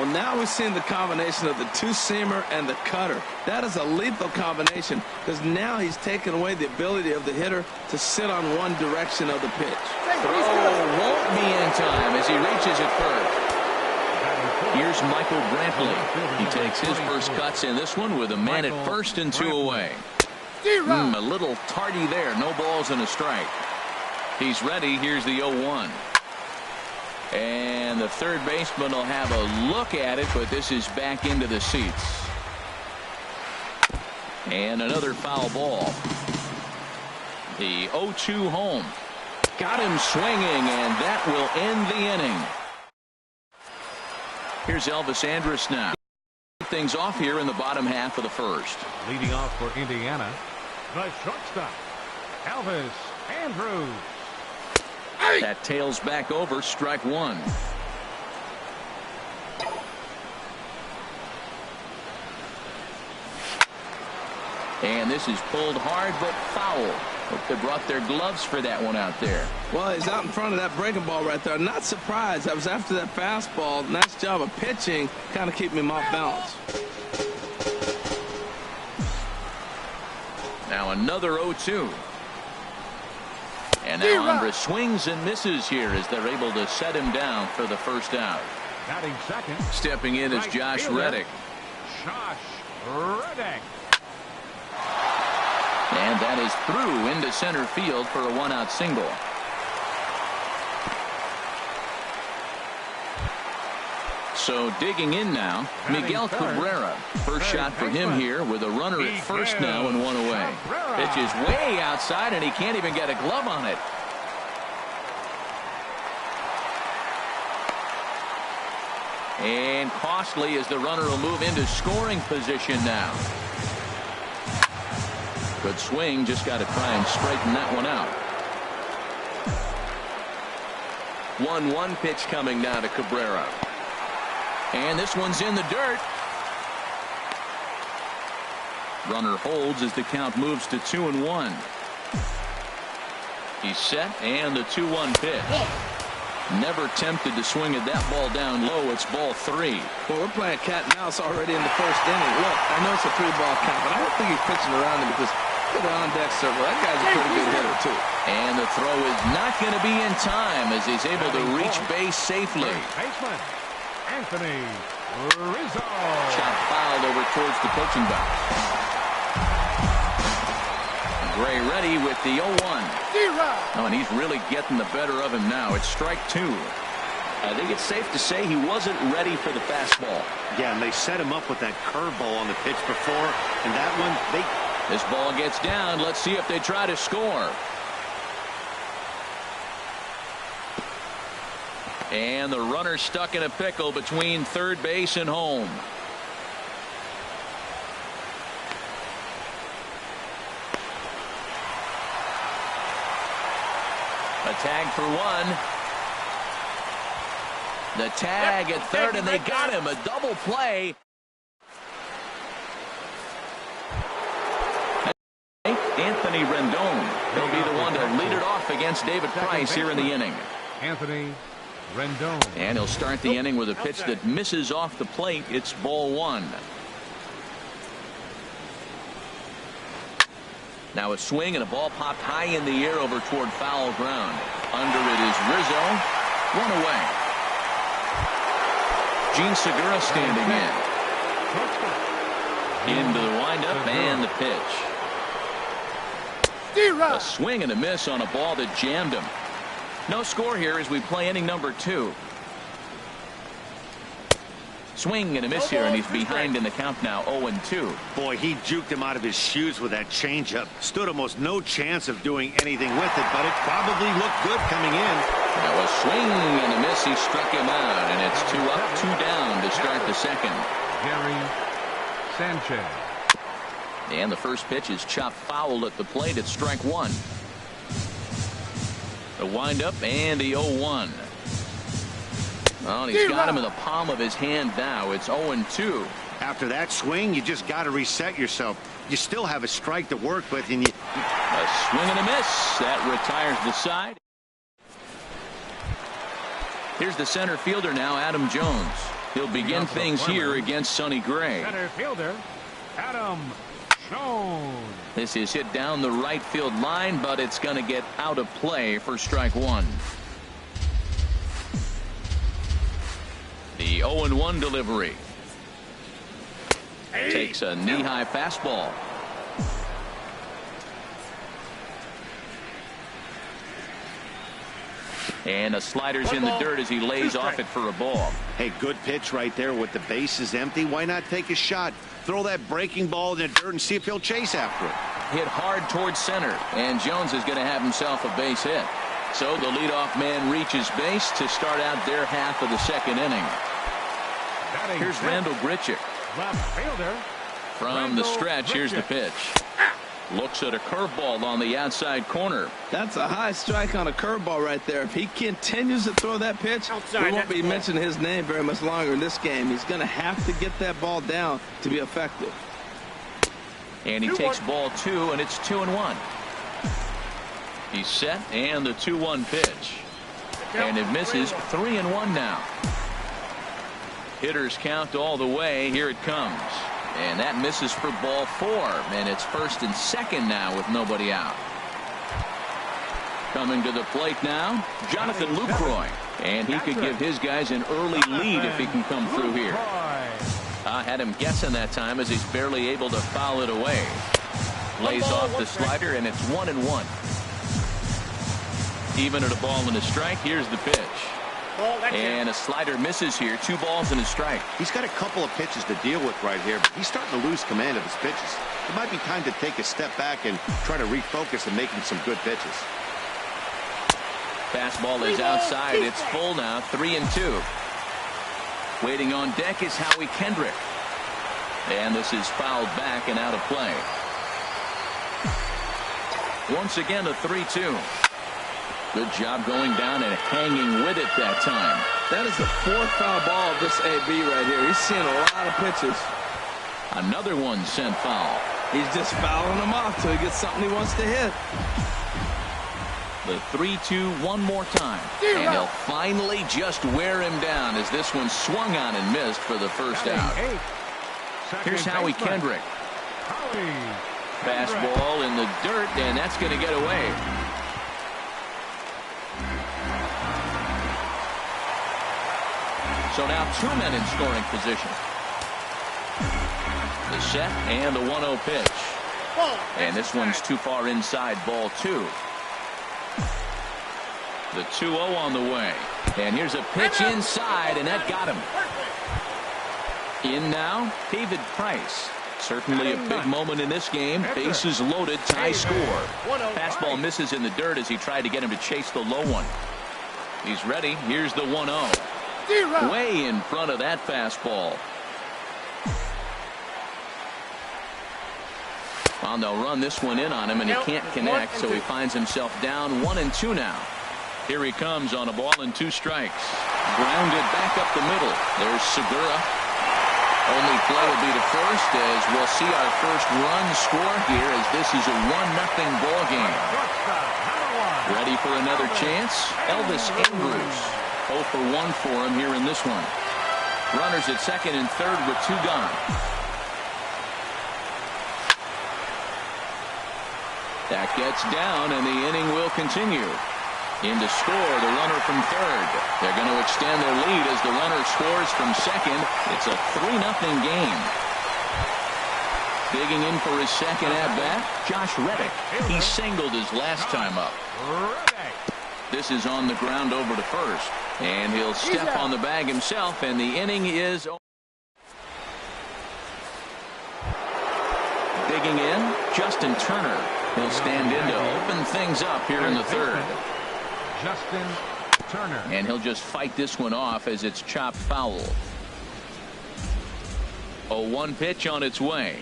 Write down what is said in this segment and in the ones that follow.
Well, now we're seeing the combination of the two-seamer and the cutter. That is a lethal combination because now he's taken away the ability of the hitter to sit on one direction of the pitch. Throw won't be in time as he reaches it first. Here's Michael Brantley. He takes his first cuts in this one with a man at first and 2 away. A little tardy there. No balls and a strike. He's ready. Here's the 0-1. And the third baseman will have a look at it, but this is back into the seats. And another foul ball. The 0-2 home. Got him swinging, and that will end the inning. Here's Elvis Andrus now. Things off here in the bottom half of the first. Leading off for Indiana, the shortstop, Elvis Andrus. That tails back over, strike one. And this is pulled hard but foul. Hope they brought their gloves for that one out there. Well, he's out in front of that breaking ball right there. Not surprised. I was after that fastball. Nice job of pitching, kind of keeping him off balance. Now another 0-2. And now Andrus swings and misses here as they're able to set him down for the first out. Batting second. Stepping in is Josh Reddick. Josh Reddick. And that is through into center field for a one-out single. So digging in now, Miguel Cabrera. First shot for him here with a runner at first now and one away. Pitch is way outside and he can't even get a glove on it. And costly as the runner will move into scoring position now. Good swing, just got to try and straighten that one out. 1-1 pitch coming now to Cabrera. And this one's in the dirt. Runner holds as the count moves to 2-1. He's set, and the 2-1 pitch. Never tempted to swing at that ball down low. It's ball 3. Well, we're playing cat and mouse already in the first inning. Look, I know it's a 3-ball count, but I don't think he's pitching around him because look at the on-deck circle. That guy's a pretty good hitter, too. And the throw is not going to be in time as he's able to reach base safely. Baseman Anthony Rizzo. Shot fouled over towards the pitching box. Gray ready with the 0-1. Oh, and he's really getting the better of him now. It's strike 2. I think it's safe to say he wasn't ready for the fastball. Yeah, and they set him up with that curveball on the pitch before, and that one, This ball gets down. Let's see if they try to score. And the runner stuck in a pickle between third base and home. A tag for one. The tag at third, and they got him. A double play. Anthony Rendon. He'll be the one to lead it off against David Price here in the inning. Anthony Rendon. And he'll start the inning with a pitch that misses off the plate. It's ball 1. Now a swing and a ball popped high in the air over toward foul ground. Under it is Rizzo. 1 away. Gene Segura standing in. Into the windup and the pitch. A swing and a miss on a ball that jammed him. No score here as we play inning number 2. Swing and a miss here, and he's behind in the count now, 0-2. boy, he juked him out of his shoes with that changeup. Stood almost no chance of doing anything with it, but it probably looked good coming in. Now a swing and a miss. He struck him out, and it's 2 up, 2 down to start the second. Gary Sanchez. And the first pitch is chopped foul at the plate at strike 1. The windup and the 0-1. Well, he's got him in the palm of his hand now. It's 0-2. After that swing, you just got to reset yourself. You still have a strike to work with, and you... A swing and a miss. That retires the side. Here's the center fielder now, Adam Jones. He'll begin things here against Sonny Gray. Center fielder, Adam Jones. This is hit down the right field line, but it's going to get out of play for strike one. The 0-1 delivery. Takes a knee-high fastball. And a slider's in the dirt as he lays off it for a ball. Hey, good pitch right there with the bases empty. Why not take a shot? Throw that breaking ball in the dirt and see if he'll chase after it. Hit hard towards center, and Jones is going to have himself a base hit. So the leadoff man reaches base to start out their half of the second inning. Here's Randall Grichuk. Left fielder. From the stretch, here's the pitch. Looks at a curveball on the outside corner. That's a high strike on a curveball right there. If he continues to throw that pitch, we won't be mentioning his name very much longer in this game. He's going to have to get that ball down to be effective. And he takes ball two, and it's 2-1. He's set, and the 2-1 pitch. And it misses. 3-1 now. Hitters count all the way. Here it comes. And that misses for ball four. And it's first and second now with nobody out. Coming to the plate now, Jonathan Lucroy. And he could give his guys an early lead if he can come through here. I had him guessing that time as he's barely able to foul it away. Lays off the slider, and it's 1-1. Even at a ball and a strike, here's the pitch. And a slider misses here. 2 balls and a strike. He's got a couple of pitches to deal with right here, but he's starting to lose command of his pitches. It might be time to take a step back and try to refocus and making some good pitches. Fastball is outside. It's full now. 3-2. Waiting on deck is Howie Kendrick. And this is fouled back and out of play. Once again, a 3-2. Good job going down and hanging with it that time. That is the 4th foul ball of this AB right here. He's seeing a lot of pitches. Another one sent foul. He's just fouling them off till he gets something he wants to hit. The 3-2 one more time. And he'll finally just wear him down as this one swung on and missed for the first out. Here's Howie Kendrick. Fastball in the dirt, and that's going to get away. So now 2 men in scoring position. The set and the 1-0 pitch. And this one's too far inside, ball 2. The 2-0 on the way. And here's a pitch inside, and that got him. In now, David Price. Certainly a big moment in this game. Bases loaded, tie score. Fastball misses in the dirt as he tried to get him to chase the low one. He's ready. Here's the 1-0. Way in front of that fastball. Well, they'll run this one in on him, and he can't connect, so he finds himself down 1-2 now. Here he comes on a ball and 2 strikes. Grounded back up the middle. There's Segura. Only play will be the first as we'll see our first run score here as this is a 1-0 ball game. Ready for another chance? Elvis Andrus. 0 for 1 for him here in this one. Runners at second and third with 2 gone. That gets down, and the inning will continue. In to score, the runner from third. They're going to extend their lead as the runner scores from second. It's a 3-0 game. Digging in for his second at-bat, Josh Reddick. He singled his last time up. This is on the ground over to first. And he'll step on the bag himself, and the inning is over. Digging in, Justin Turner. He'll stand in to open things up here in the third. Justin Turner. And he'll just fight this one off as it's chopped foul. 0-1 pitch on its way.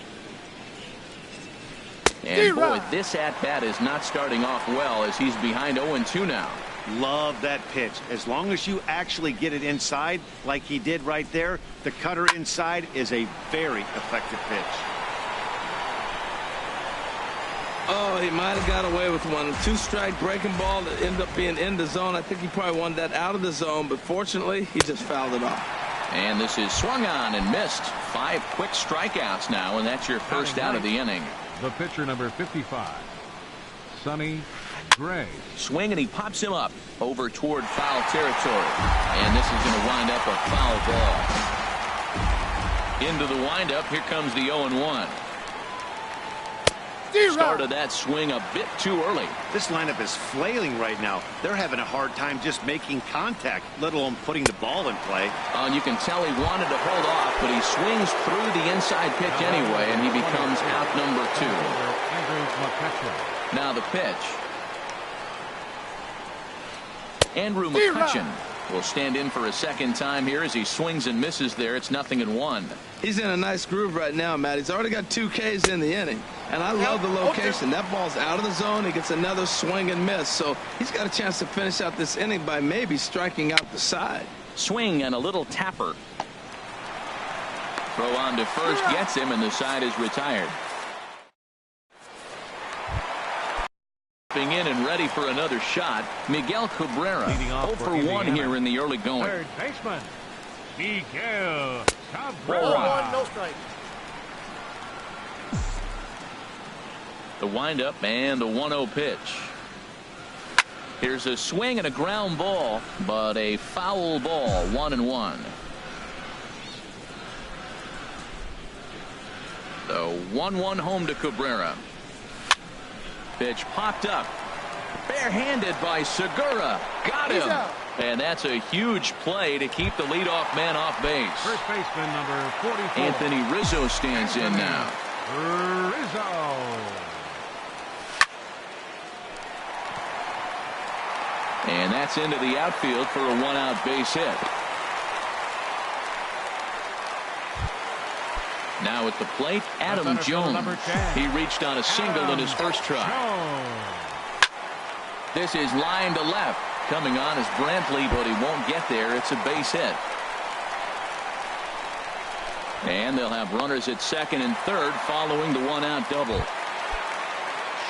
And boy, this at-bat is not starting off well as he's behind 0-2 now. Love that pitch. As long as you actually get it inside like he did right there, the cutter inside is a very effective pitch. Oh, he might have got away with one. 2-strike breaking ball that ended up being in the zone. I think he probably wanted that out of the zone, but fortunately, he just fouled it off. And this is swung on and missed. 5 quick strikeouts now, and that's your first out of the inning. The pitcher, number 55, Sonny Gray. Swing, and he pops him up over toward foul territory. And this is going to wind up a foul ball. Into the windup, here comes the 0-1. Started that swing a bit too early. This lineup is flailing right now. They're having a hard time just making contact, let alone putting the ball in play. And you can tell he wanted to hold off, but he swings through the inside pitch anyway, and he becomes out number 2. Now the pitch. Andrew McCutcheon will stand in for a second time here as he swings and misses there. It's 0-1. He's in a nice groove right now, Matt. He's already got 2 Ks in the inning. And I love the location. That ball's out of the zone. He gets another swing and miss. So he's got a chance to finish out this inning by maybe striking out the side. Swing and a little tapper. Throw on to first gets him, and the side is retired. In and ready for another shot, Miguel Cabrera. 0 for 1 here in the early going. Third baseman, Miguel Cabrera. 0-1, no strike. The windup and the 1-0 pitch. Here's a swing and a ground ball, but a foul ball. 1-1. The 1-1 home to Cabrera. Pitch popped up. Barehanded by Segura. Got him. And that's a huge play to keep the leadoff man off base. First baseman, number 44. Anthony Rizzo stands in now. Rizzo. And that's into the outfield for a 1-out base hit. Now at the plate, Adam Jones. He reached on a single in his first try. This is line to left. Coming on is Brantley, but he won't get there. It's a base hit. And they'll have runners at second and third following the 1-out double.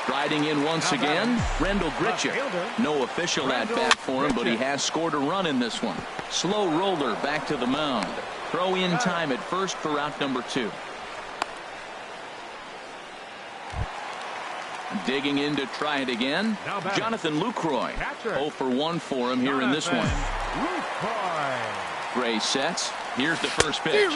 Striding in once again, Rendell Gritchick. No official at-bat for him, but he has scored a run in this one. Slow roller back to the mound. Throw in time at first for out number 2. Digging in to try it again, Jonathan Lucroy. 0 for 1 for him here in this one. Gray sets. Here's the first pitch.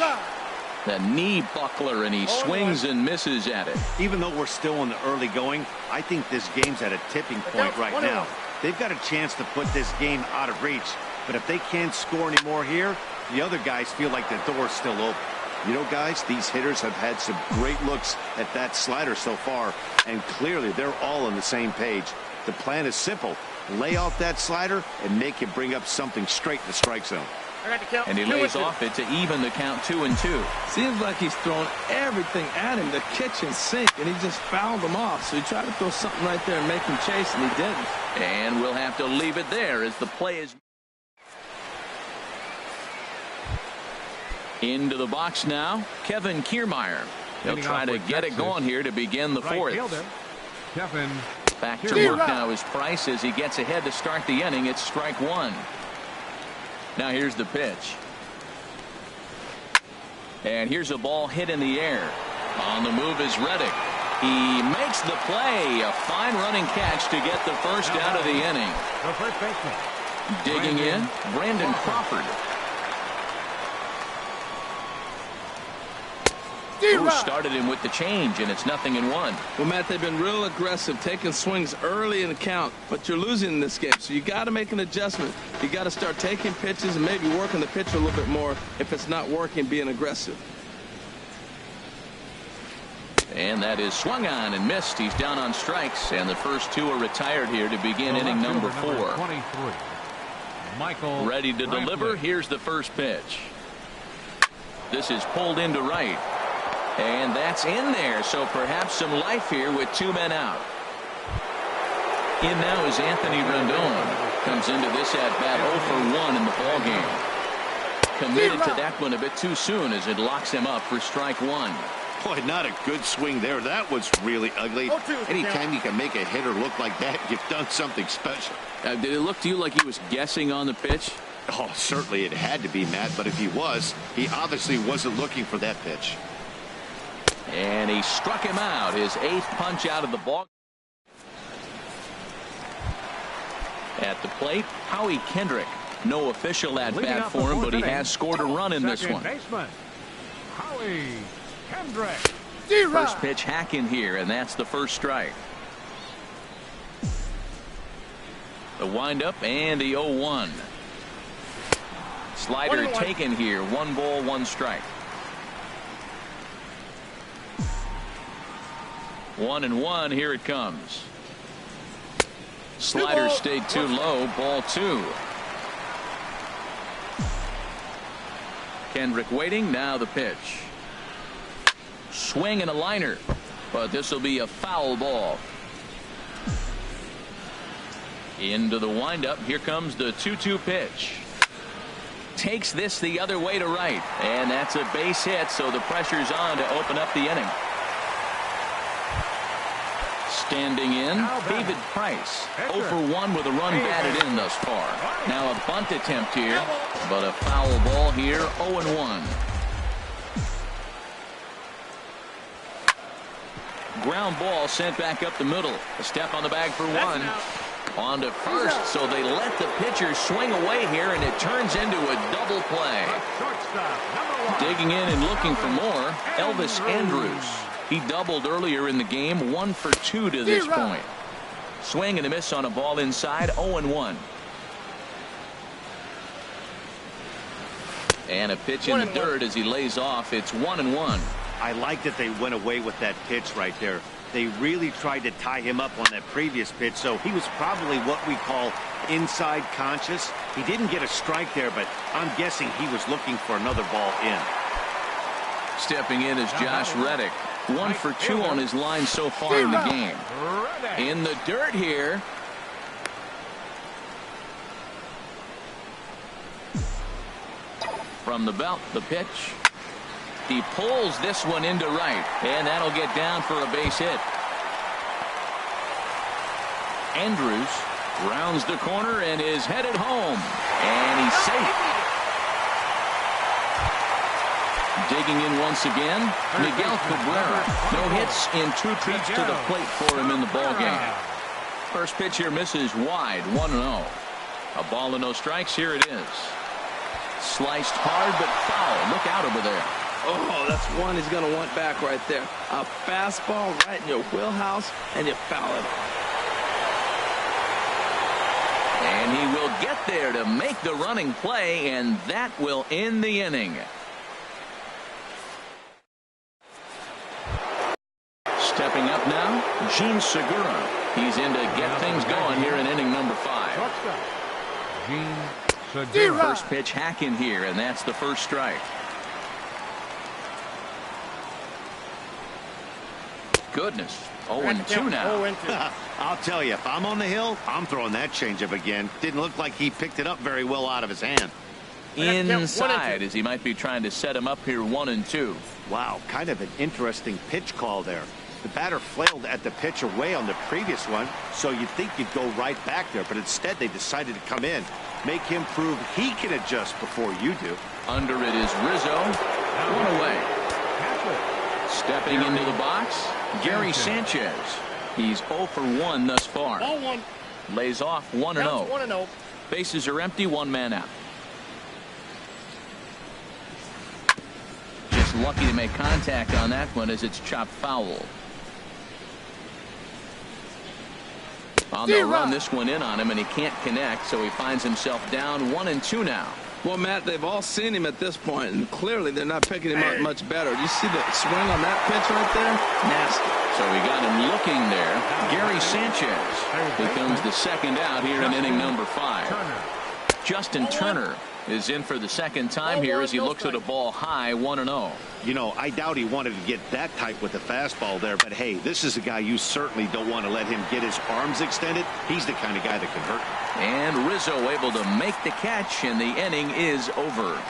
The knee buckler, and he swings and misses at it. Even though we're still in the early going, I think this game's at a tipping point right now. They've got a chance to put this game out of reach, but if they can't score anymore here, the other guys feel like the door's still open. You know, guys, these hitters have had some great looks at that slider so far, and clearly they're all on the same page. The plan is simple. Lay off that slider and make him bring up something straight in the strike zone. And he lays off it to even the count 2-2. Seems like he's thrown everything at him, the kitchen sink, and he just fouled him off. So he tried to throw something right there and make him chase, and he didn't. And we'll have to leave it there as the play is. Into the box now, Kevin Kiermaier. He'll try to get it going here to begin the fourth. Kevin. Back to work now is Price as he gets ahead to start the inning. It's strike 1. Now here's the pitch. And here's a ball hit in the air. On the move is Reddick. He makes the play. A fine running catch to get the first out of the inning. The first baseman. Digging in, Brandon Crawford. Who started him with the change, and it's 0-1. Well, Matt, they've been real aggressive, taking swings early in the count, but you're losing in this game, so you got to make an adjustment. You got to start taking pitches and maybe working the pitcher a little bit more if it's not working, being aggressive. And that is swung on and missed. He's down on strikes, and the first 2 are retired here to begin inning number 4. 23. Michael ready to deliver. Here's the first pitch. This is pulled into right. And that's in there, so perhaps some life here with 2 men out. In now is Anthony Rendon. Comes into this at-bat 0 for 1 in the ballgame. Committed to that one a bit too soon as it locks him up for strike 1. Boy, not a good swing there. That was really ugly. Anytime you can make a hitter look like that, you've done something special. Did it look to you like he was guessing on the pitch? Oh, certainly it had to be, Matt, but if he was, he obviously wasn't looking for that pitch. And he struck him out, his 8th punch out of the ball. At the plate, Howie Kendrick. No official at-bat for him, but he has scored a run in this one. Baseman, Howie Kendrick. First pitch hack in here, and that's the first strike. The windup and the 0-1. Slider taken here. 1 ball, 1 strike. 1-1. Here it comes. Slider stayed too low. Ball 2. Kendrick waiting. Now the pitch. Swing and a liner, but this will be a foul ball. Into the windup. Here comes the 2-2 pitch. Takes this the other way to right, and that's a base hit, so the pressure's on to open up the inning. Standing in, David Price. 0 for 1 with a run batted in thus far. Now a bunt attempt here, but a foul ball here. 0-1. Ground ball sent back up the middle. A step on the bag for 1. On to first, so they let the pitcher swing away here, and it turns into a double play. Digging in and looking for more, Elvis Andrews. He doubled earlier in the game, 1 for 2 to this point. Swing and a miss on a ball inside, 0-1. And a pitch in the dirt as he lays off. It's 1-1. I like that they went away with that pitch right there. They really tried to tie him up on that previous pitch, so he was probably what we call inside conscious. He didn't get a strike there, but I'm guessing he was looking for another ball in. Stepping in is Josh Reddick. 1 for 2 on his line so far in the game. In the dirt here. From the belt, the pitch. He pulls this one into right, and that'll get down for a base hit. Andrews rounds the corner and is headed home, and he's safe. Digging in once again, Miguel Cabrera. No hits in 2 trips to the plate for him in the ballgame. First pitch here misses wide, 1-0. A ball and no strikes. Here it is. Sliced hard but foul. Look out over there. Oh, that's one he's going to want back right there. A fastball right in your wheelhouse, and you foul it. And he will get there to make the running play, and that will end the inning. Stepping up now, Gene Segura. He's in to get things going here in inning number 5. Gene Segura. First pitch hack in here, and that's the first strike. Goodness. 0-2 now. I'll tell you, if I'm on the hill, I'm throwing that changeup again. Didn't look like he picked it up very well out of his hand. Inside, as he might be trying to set him up here. 1-2. Wow, kind of an interesting pitch call there. The batter flailed at the pitch away on the previous one, so you'd think you'd go right back there, but instead they decided to come in, make him prove he can adjust before you do. Under it is Rizzo. 1 away. Stepping into the box, Gary Sanchez. He's 0 for 1 thus far. Lays off 1-0. Bases are empty, 1 man out. Just lucky to make contact on that one as it's chopped foul. On the run, this one in on him, and he can't connect, so he finds himself down 1-2 now. Well, Matt, they've all seen him at this point, and clearly they're not picking him up much better. Do you see the swing on that pitch right there? Nasty. So we got him looking there. Gary Sanchez becomes the second out here in inning number 5. Justin Turner is in for the second time here as he looks at a ball high. 1-0. You know, I doubt he wanted to get that tight with the fastball there, but hey, this is a guy you certainly don't want to let him get his arms extended. He's the kind of guy that can hurt. And Rizzo able to make the catch, and the inning is over.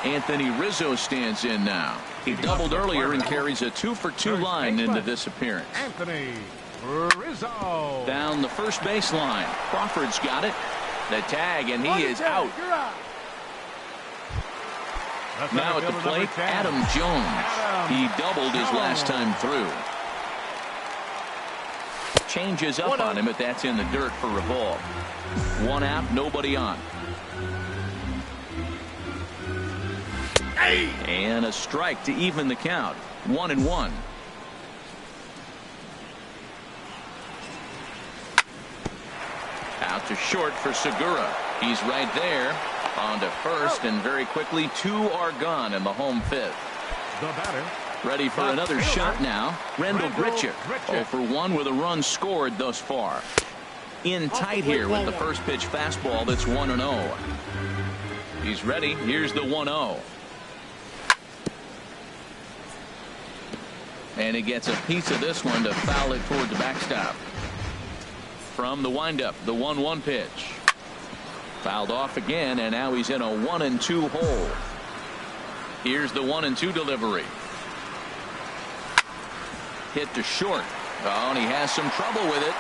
Anthony Rizzo stands in now. He doubled earlier and carries a 2-for-2 line into this appearance. Anthony Rizzo. Down the first baseline. Crawford's got it. The tag, and he is out. Now at the plate, Adam Jones. He doubled his last time through. Changes up on him, but that's in the dirt for a ball. 1 out, nobody on. And a strike to even the count. 1-1. Out to short for Segura. He's right there. On to first, and very quickly 2 are gone in the home 5th. The batter. Ready for another shot now. Randall Grichuk. 0-for-1 with a run scored thus far. In tight here with the first pitch fastball that's 1-0. He's ready. Here's the 1-0. And he gets a piece of this one to foul it toward the backstop. From the windup, the 1-1 pitch. Fouled off again, and now he's in a 1-2 hole. Here's the 1-2 delivery. Hit to short. Oh, and he has some trouble with it.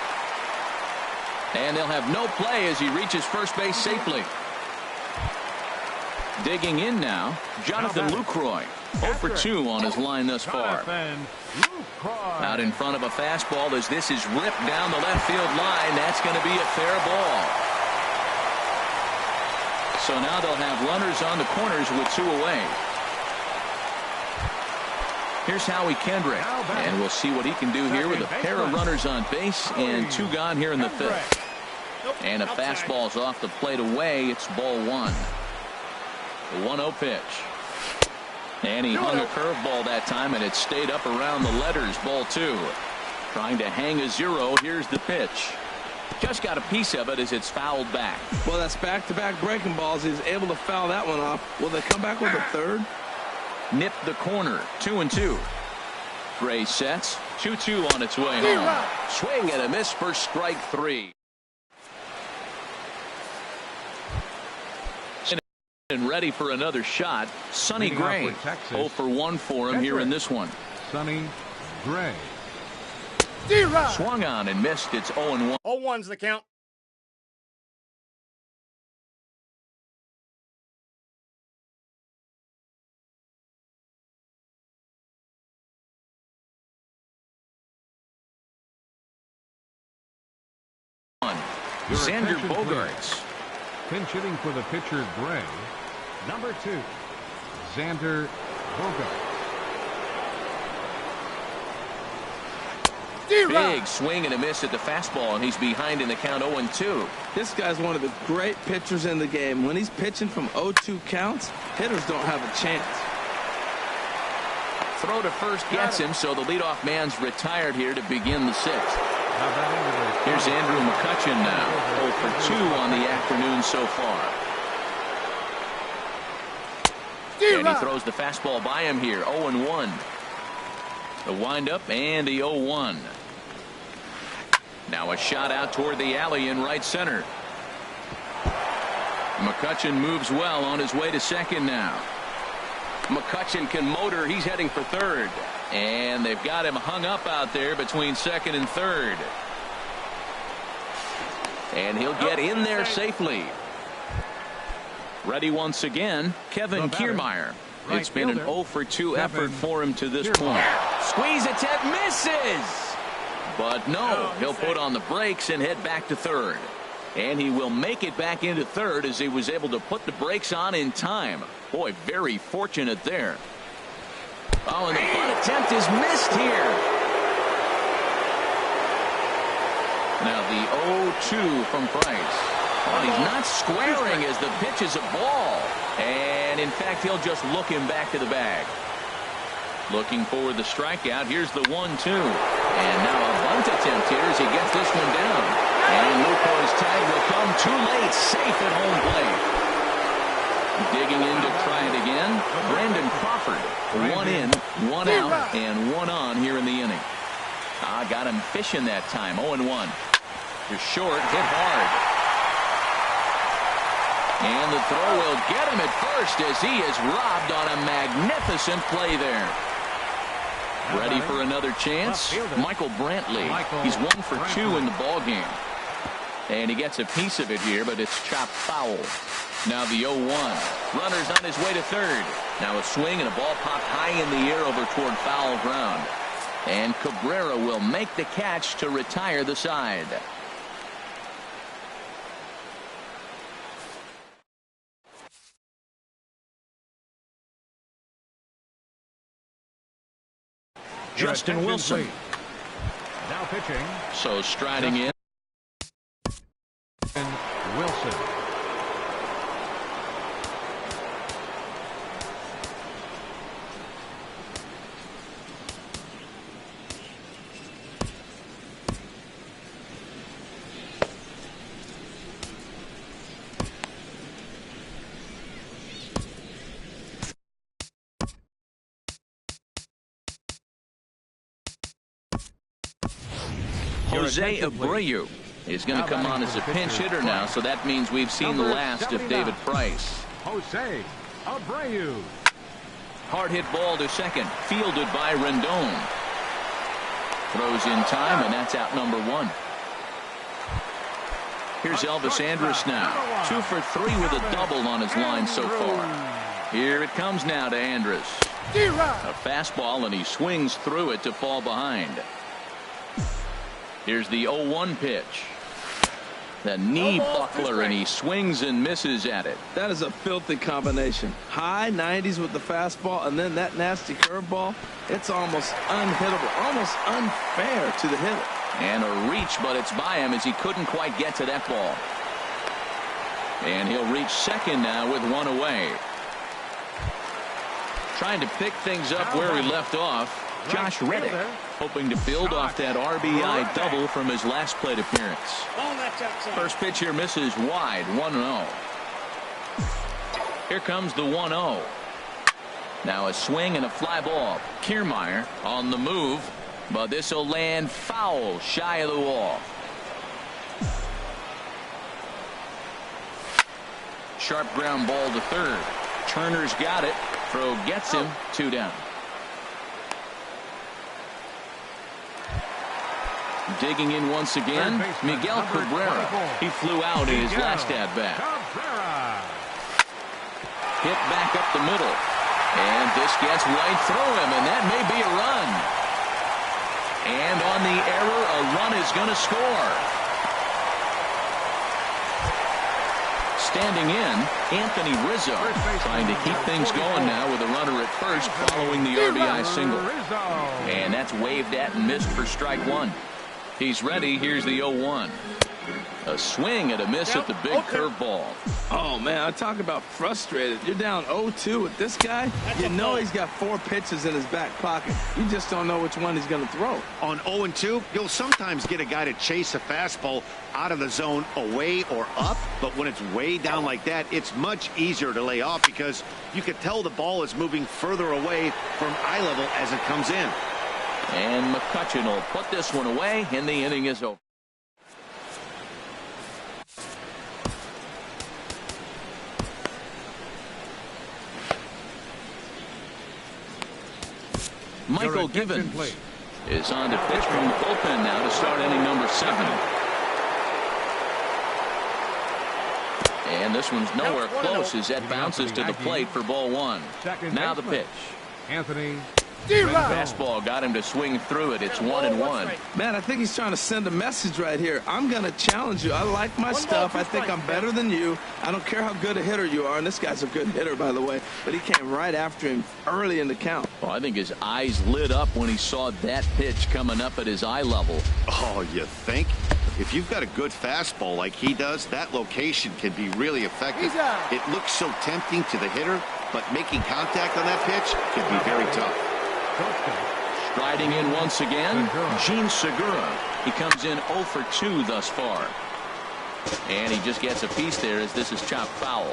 And they'll have no play as he reaches first base safely. Digging in now, Jonathan Lucroy. 0-for-2 on his line thus far. Out in front of a fastball as this is ripped down the left field line. That's going to be a fair ball. So now they'll have runners on the corners with 2 away. Here's Howie Kendrick, and we'll see what he can do here with a pair of runners on base and 2 gone here in the 5th. And a fastball's off the plate away. It's ball 1. The 1-0 pitch. And he hung a curveball that time, and it stayed up around the letters. Ball 2. Trying to hang a 0. Here's the pitch. Just got a piece of it as it's fouled back. Well, that's back-to-back breaking balls. He's able to foul that one off. Will they come back with a third? Nip the corner. 2-2. Gray sets. 2-2 on its way home. Swing and a miss for strike 3. And ready for another shot. Sonny Gray. 0-for-1 for him here in this one. Sonny Gray. Swung on and missed. It's 0-1. 0-1's the count. Xander Bogaerts. Pinch hitting for the pitcher Gray. Number 2, Xander Bogaerts. Big swing and a miss at the fastball, and he's behind in the count 0-2. This guy's one of the great pitchers in the game. When he's pitching from 0-2 counts, hitters don't have a chance. Throw to first gets him, so the leadoff man's retired here to begin the 6th. Here's Andrew McCutchen now. 0-for-2 on the afternoon so far. And he throws the fastball by him here. 0-1. The windup and the 0-1. Now a shot out toward the alley in right center. McCutchen moves well on his way to second now. McCutchen can motor. He's heading for third. And they've got him hung up out there between second and third. And he'll get in there safely. Ready once again, Kevin Kiermaier. It's been an 0-for-2 effort for him to this point. Squeeze attempt, misses! But no, he'll put on the brakes and head back to third. And he will make it back into third as he was able to put the brakes on in time. Boy, very fortunate there. Oh, and the bunt attempt is missed here. Now the 0-2 from Price. Oh, he's not squaring as the pitch is a ball. And in fact, he'll just look him back to the bag. Looking for the strikeout. Here's the 1-2. And now a bunt attempt here as he gets this one down. And Luco's tag will come too late. Safe at home plate. Digging in to try it again. Brandon Crawford. 1 in, 1 out, and 1 on here in the inning. Got him fishing that time. 0-1. To short, hit hard. And the throw will get him at first as he is robbed on a magnificent play there. Ready for another chance? Michael Brantley. He's 1 for 2 in the ball game. And he gets a piece of it here, but it's chopped foul. Now the 0-1. Runner's on his way to third. Now a swing and a ball popped high in the air over toward foul ground. And Cabrera will make the catch to retire the side. Justin Wilson. Now pitching. So striding in. Wilson. Jose Abreu is going to come on as a pinch hitter now, so that means we've seen the last of David Price. Jose Abreu. Hard hit ball to second, fielded by Rendon. Throws in time, and that's out number 1. Here's Elvis Andrus now. 2 for 3 with a double on his line so far. Here it comes now to Andrus. A fastball, and he swings through it to fall behind. Here's the 0-1 pitch. The knee buckler, and he swings and misses at it. That is a filthy combination. High 90s with the fastball, and then that nasty curveball. It's almost unhittable, almost unfair to the hitter. And a reach, but it's by him as he couldn't quite get to that ball. And he'll reach second now with 1 away. Trying to pick things up where he left off. Josh Reddick, hoping to build off that RBI double from his last plate appearance. First pitch here misses wide, 1-0. Here comes the 1-0. Now a swing and a fly ball. Kiermaier on the move, but this will land foul shy of the wall. Sharp ground ball to third. Turner's got it. Throw gets him. 2 down. Digging in once again, Miguel Cabrera. He flew out in his last at-bat. Hit back up the middle. And this gets right through him, and that may be a run. And on the error, a run is going to score. Standing in, Anthony Rizzo, trying to keep things going now with a runner at first following the RBI single. And that's waved at and missed for strike 1. He's ready. Here's the 0-1. A swing and a miss at the big curveball. Oh, man, I talk about frustrated. You're down 0-2 with this guy. You know he's got 4 pitches in his back pocket. You just don't know which one he's going to throw. On 0-2, you'll sometimes get a guy to chase a fastball out of the zone away or up, but when it's way down like that, it's much easier to lay off because you can tell the ball is moving further away from eye level as it comes in. And McCutchen will put this one away, and the inning is over. Michael Givens is on to pitch from the bullpen now to start inning number 7. And this one's nowhere close as that bounces to the plate for ball 1. Now the pitch. Anthony. Fastball got him to swing through it. It's 1-1. Man, I think he's trying to send a message right here. I'm going to challenge you. I like my stuff. I think I'm better than you. I don't care how good a hitter you are. And this guy's a good hitter, by the way. But he came right after him early in the count. Well, I think his eyes lit up when he saw that pitch coming up at his eye level. Oh, you think? If you've got a good fastball like he does, that location can be really effective. It looks so tempting to the hitter, but making contact on that pitch can be very tough. Striding in once again, Gene Segura. He comes in 0 for 2 thus far. And he just gets a piece there as this is chopped foul.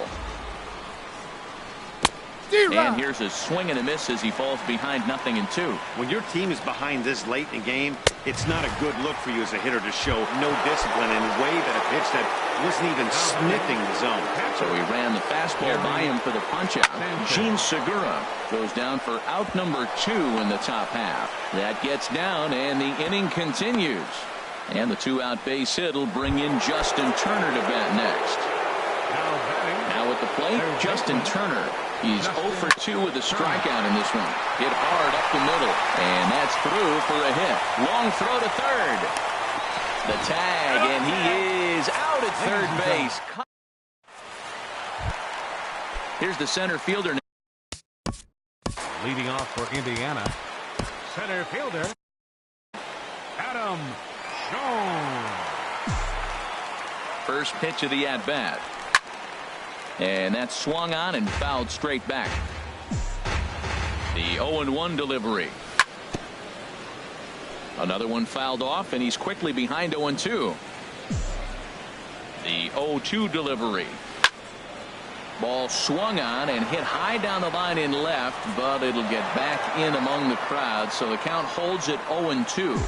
And here's a swing and a miss as he falls behind 0-2. When your team is behind this late in the game, it's not a good look for you as a hitter to show no discipline and wave at a pitch that wasn't even sniffing the zone. So he ran the fastball by him for the punch-out. Gene Segura goes down for out number 2 in the top half. That gets down, and the inning continues. And the 2-out base hit will bring in Justin Turner to bat next. Now at the plate, Justin Turner. He's 0 for 2 with a strikeout in this one. Hit hard up the middle, and that's through for a hit. Long throw to third. The tag, and he is out at third base. Here's the center fielder. Leading off for Indiana, center fielder, Adam Jones. First pitch of the at-bat. And that's swung on and fouled straight back. The 0-1 delivery. Another one fouled off, and he's quickly behind 0-2. The 0-2 delivery. Ball swung on and hit high down the line in left, but it'll get back in among the crowd, so the count holds at 0-2.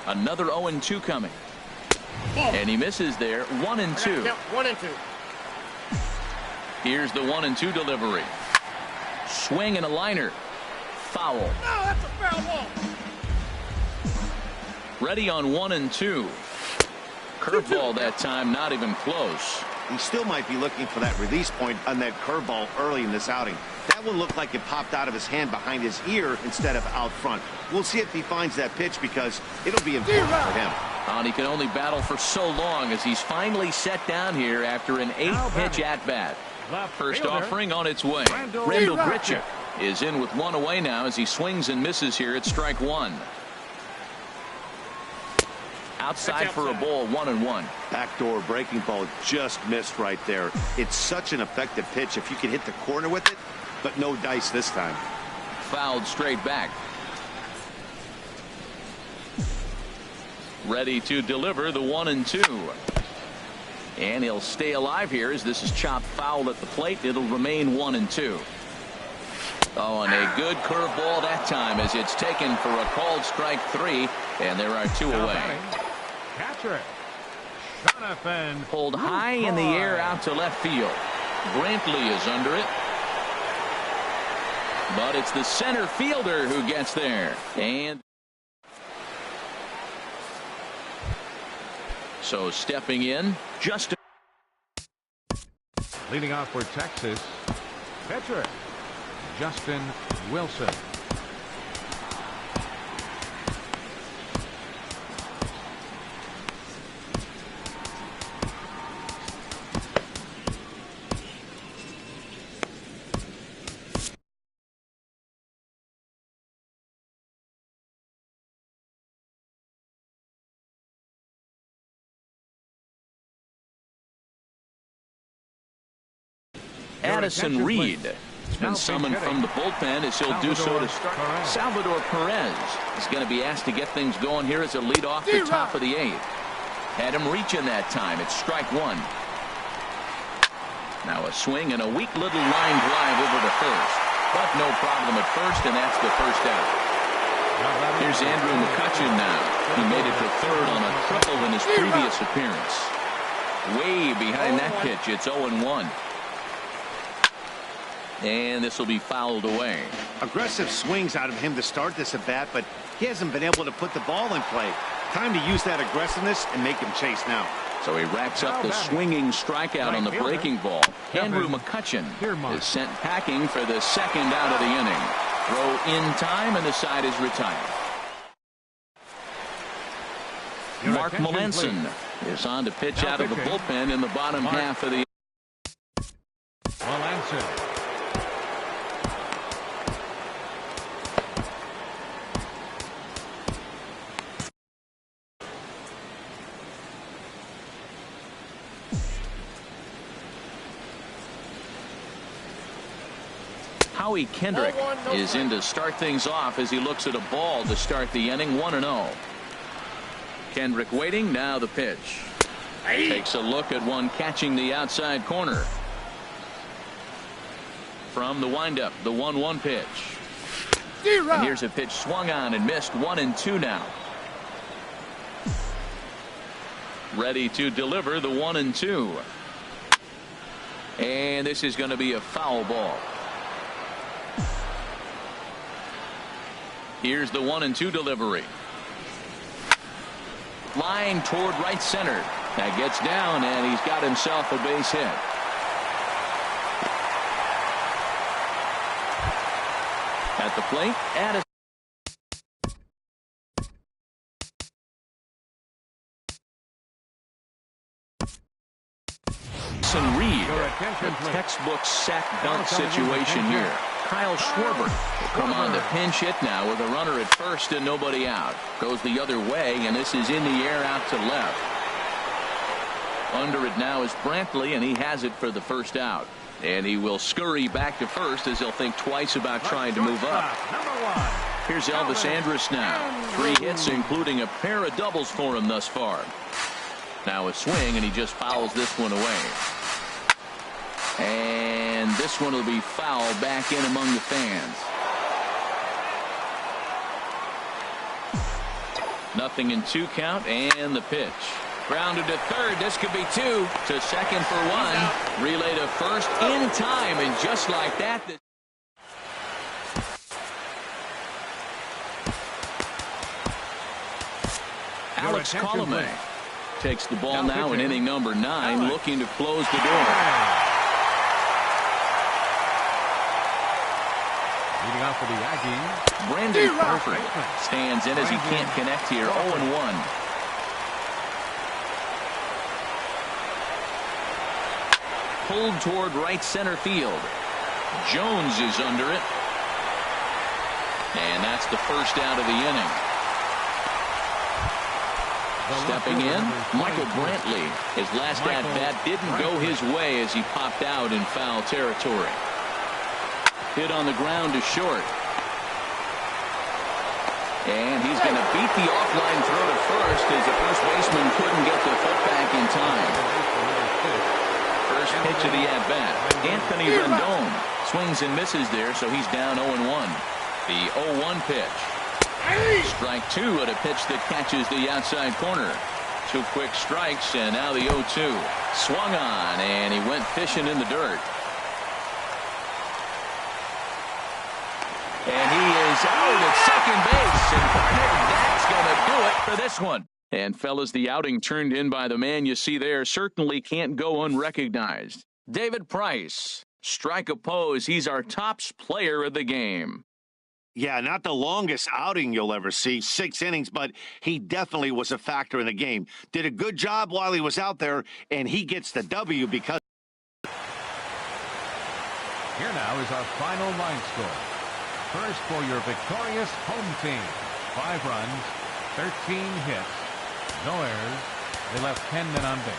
Another 0-2 coming. And he misses there. 1-2. 1-2. Here's the 1-2 delivery. Swing and a liner. Foul. No, that's a foul ball. Ready on 1-2. Curveball that time, not even close. He still might be looking for that release point on that curveball early in this outing. That one looked like it popped out of his hand behind his ear instead of out front. We'll see if he finds that pitch because it'll be important for him. And he can only battle for so long as he's finally set down here after an 8-pitch at-bat. First offering on its way. Randall Grichuk is in with 1 away now as he swings and misses here at strike 1. Outside for a ball, 1-1. Backdoor breaking ball just missed right there. It's such an effective pitch if you can hit the corner with it, but no dice this time. Fouled straight back. Ready to deliver the 1-2. And he'll stay alive here as this is chopped foul at the plate. It'll remain 1-2. Oh, and a good curveball that time as it's taken for a called strike 3, and there are 2 away. Catcher, Jonathan. Pulled high in the air out to left field. Brantley is under it. But it's the center fielder who gets there. And so stepping in, Justin. Leading off for Texas, pitcher, Justin Wilson. Addison Reed has been summoned from the bullpen as he'll do so to start. Salvador Perez is going to be asked to get things going here as a lead off the top of the 8th. Had him reaching that time. It's strike 1. Now a swing and a weak little line drive over to first. But no problem at first, and that's the first out. Here's Andrew McCutchen now. He made it to third on a triple in his previous appearance. Way behind that pitch. It's 0-1. And this will be fouled away. Aggressive swings out of him to start this at bat, but he hasn't been able to put the ball in play. Time to use that aggressiveness and make him chase now. So he racks up the swinging strikeout on the breaking ball. Andrew McCutchen is sent packing for the second out of the inning. Throw in time, and the side is retired. Mark Melanson is on to pitch out of the bullpen in the bottom half of the. Melanson. Howie Kendrick is in to start things off as he looks at a ball to start the inning. 1-0. Kendrick waiting. Now the pitch. Takes a look at one catching the outside corner. From the windup, the 1-1 pitch. And here's a pitch swung on and missed. 1-2 now. Ready to deliver the 1-2. And this is going to be a foul ball. Here's the 1-2 delivery. Line toward right center. That gets down, and he's got himself a base hit. At the plate, Addison. Reed, a textbook sack bunt situation here. Kyle Schwarber will come on the pinch hit now with a runner at first and nobody out. Goes the other way, and this is in the air out to left. Under it now is Brantley, and he has it for the first out. And he will scurry back to first as he'll think twice about trying to move up. Here's Elvis Andrus now. 3 hits, including a pair of doubles for him thus far. Now a swing, and he just fouls this one away. And this one will be foul back in among the fans. 0-2 count, and the pitch. Grounded to third. This could be 2. To second for 1. Relay to first in time, and just like that. Alex Colomé takes the ball now in inning number 9, looking to close the door. Leading off for the Aggies, Brandon Crawford stands in as he can't connect here. 0-1. Pulled toward right center field. Jones is under it. And that's the first out of the inning. Stepping in, Michael Brantley. His last at-bat didn't go his way as he popped out in foul territory. Hit on the ground to short. And he's going to beat the offline throw to first as the first baseman couldn't get the foot back in time. First pitch of the at-bat. Anthony Rendon swings and misses there, so he's down 0-1. The 0-1 pitch. Strike 2 at a pitch that catches the outside corner. 2 quick strikes, and now the 0-2. Swung on, and he went fishing in the dirt. And he is out at second base, and that's going to do it for this one. And fellas, the outing turned in by the man you see there certainly can't go unrecognized. David Price, strike oppose. He's our tops player of the game. Yeah, not the longest outing you'll ever see, 6 innings, but he definitely was a factor in the game. Did a good job while he was out there, and he gets the W because... Here now is our final line score. First for your victorious home team. 5 runs, 13 hits, no errors. They left 10 men on base.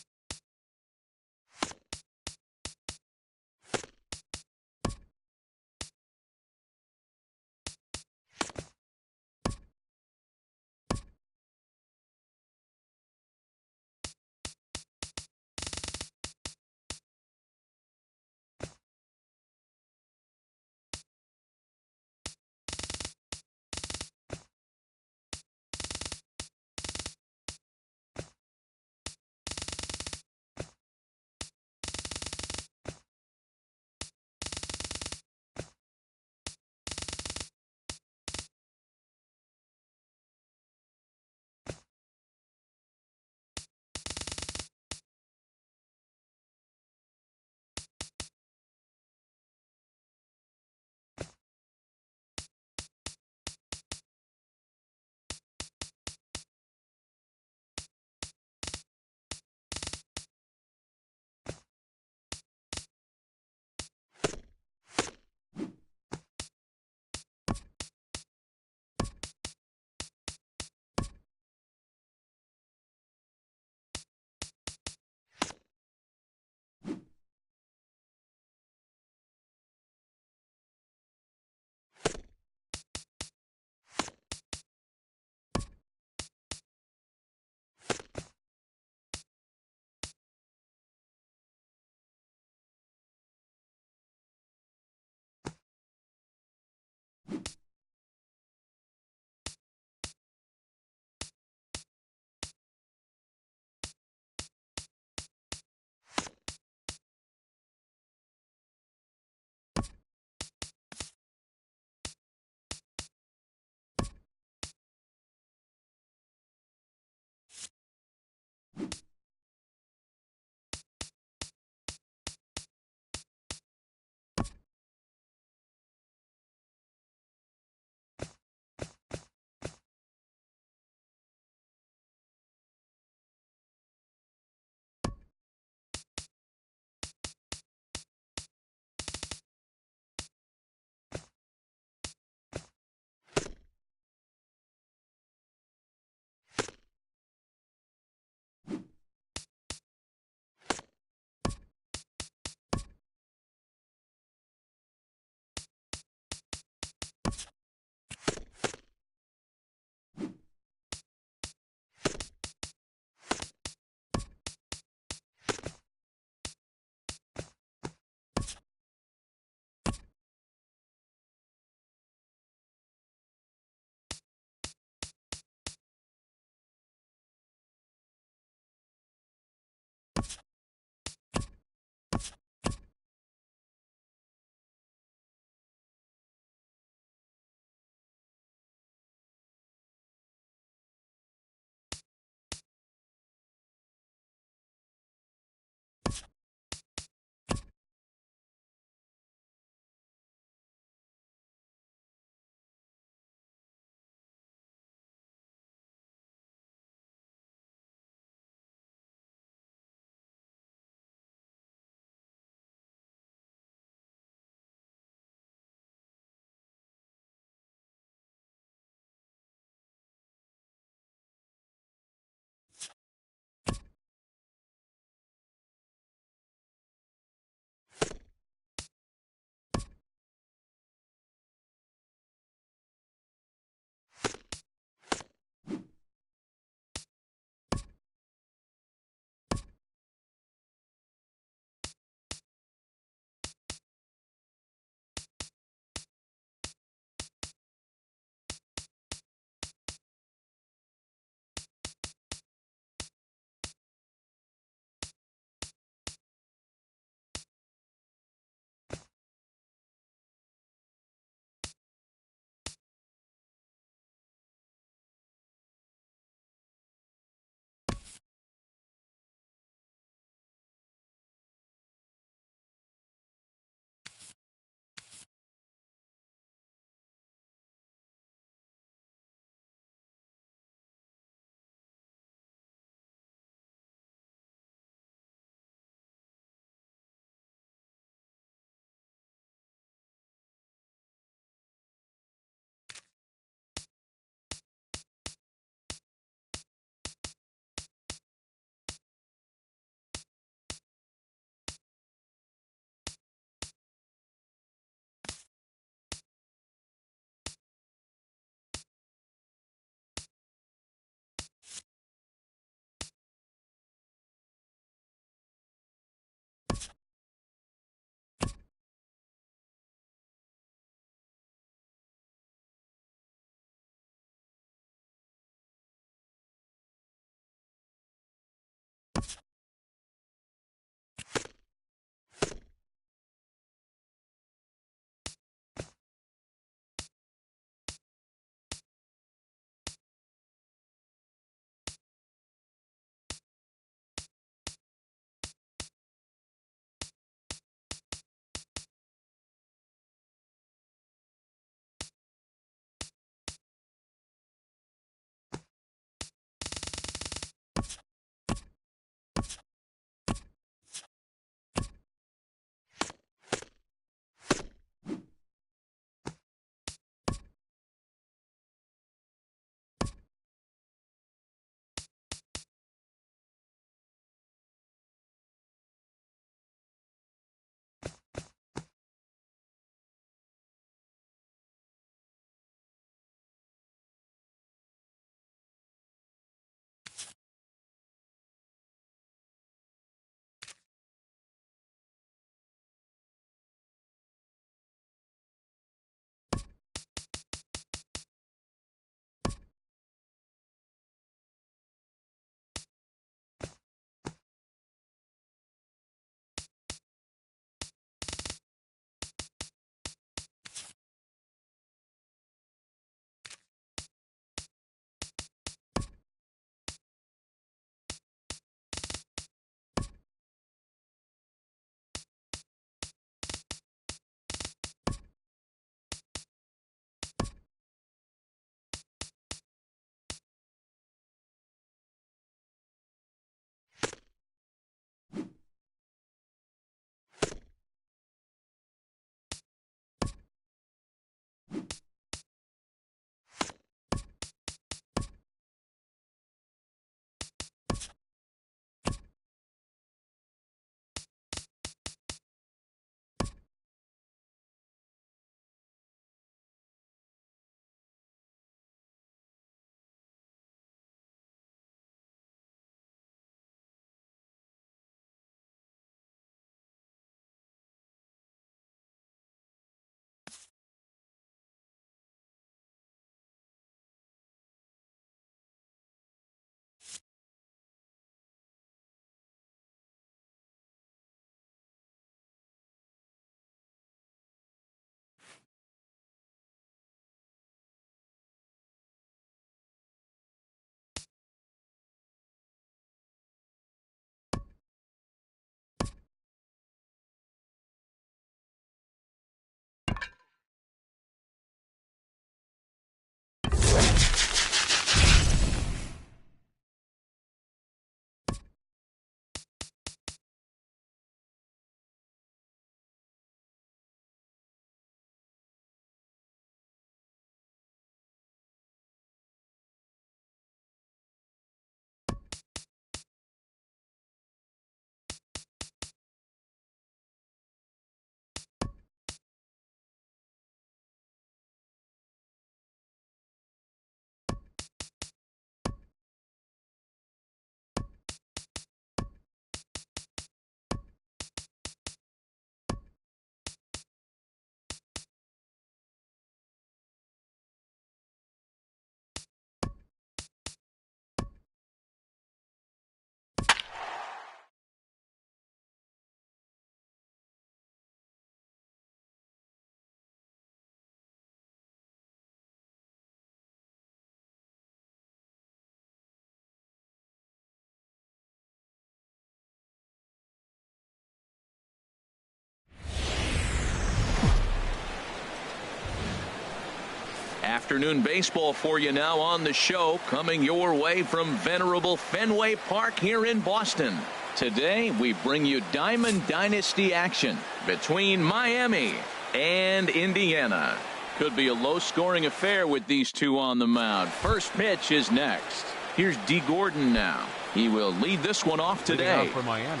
Afternoon baseball for you now on the show, coming your way from venerable Fenway Park here in Boston. Today we bring you Diamond Dynasty action between Miami and Indiana. Could be a low-scoring affair with these two on the mound. First pitch is next. Here's D. Gordon now. He will lead this one off today. Out for Miami,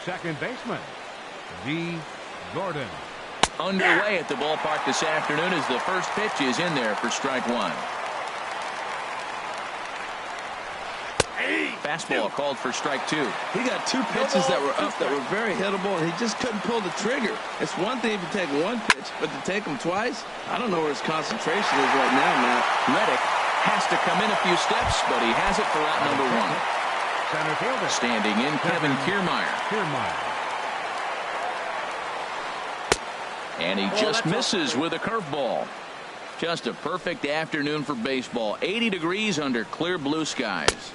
second baseman D. Gordon. Underway at the ballpark this afternoon as the first pitch is in there for strike one. Fastball called for strike two. He got two pitches that were up that were very hittable, and he just couldn't pull the trigger. It's one thing if you take one pitch, but to take them twice, I don't know where his concentration is right now, Matt. Reddick has to come in a few steps, but he has it for out number one. Center fielder. Standing in, Kevin Kiermaier. And he just misses with a curveball. Just a perfect afternoon for baseball. 80 degrees under clear blue skies.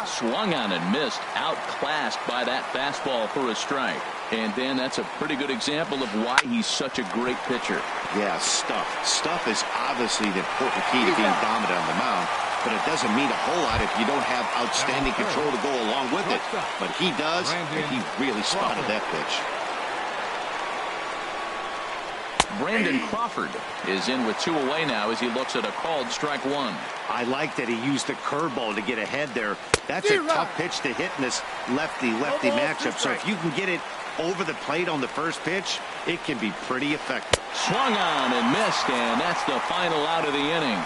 Swung on and missed. Outclassed by that fastball for a strike. And then that's a pretty good example of why he's such a great pitcher. Yeah, stuff. Stuff is obviously the important key to being dominant on the mound. But it doesn't mean a whole lot if you don't have outstanding control to go along with it. But he does, and he really spotted that pitch. Brandon Crawford is in with two away now as he looks at a called strike one. I like that he used the curveball to get ahead there. That's a tough pitch to hit in this lefty-lefty matchup. So if you can get it over the plate on the first pitch, it can be pretty effective. Swung on and missed, and that's the final out of the inning.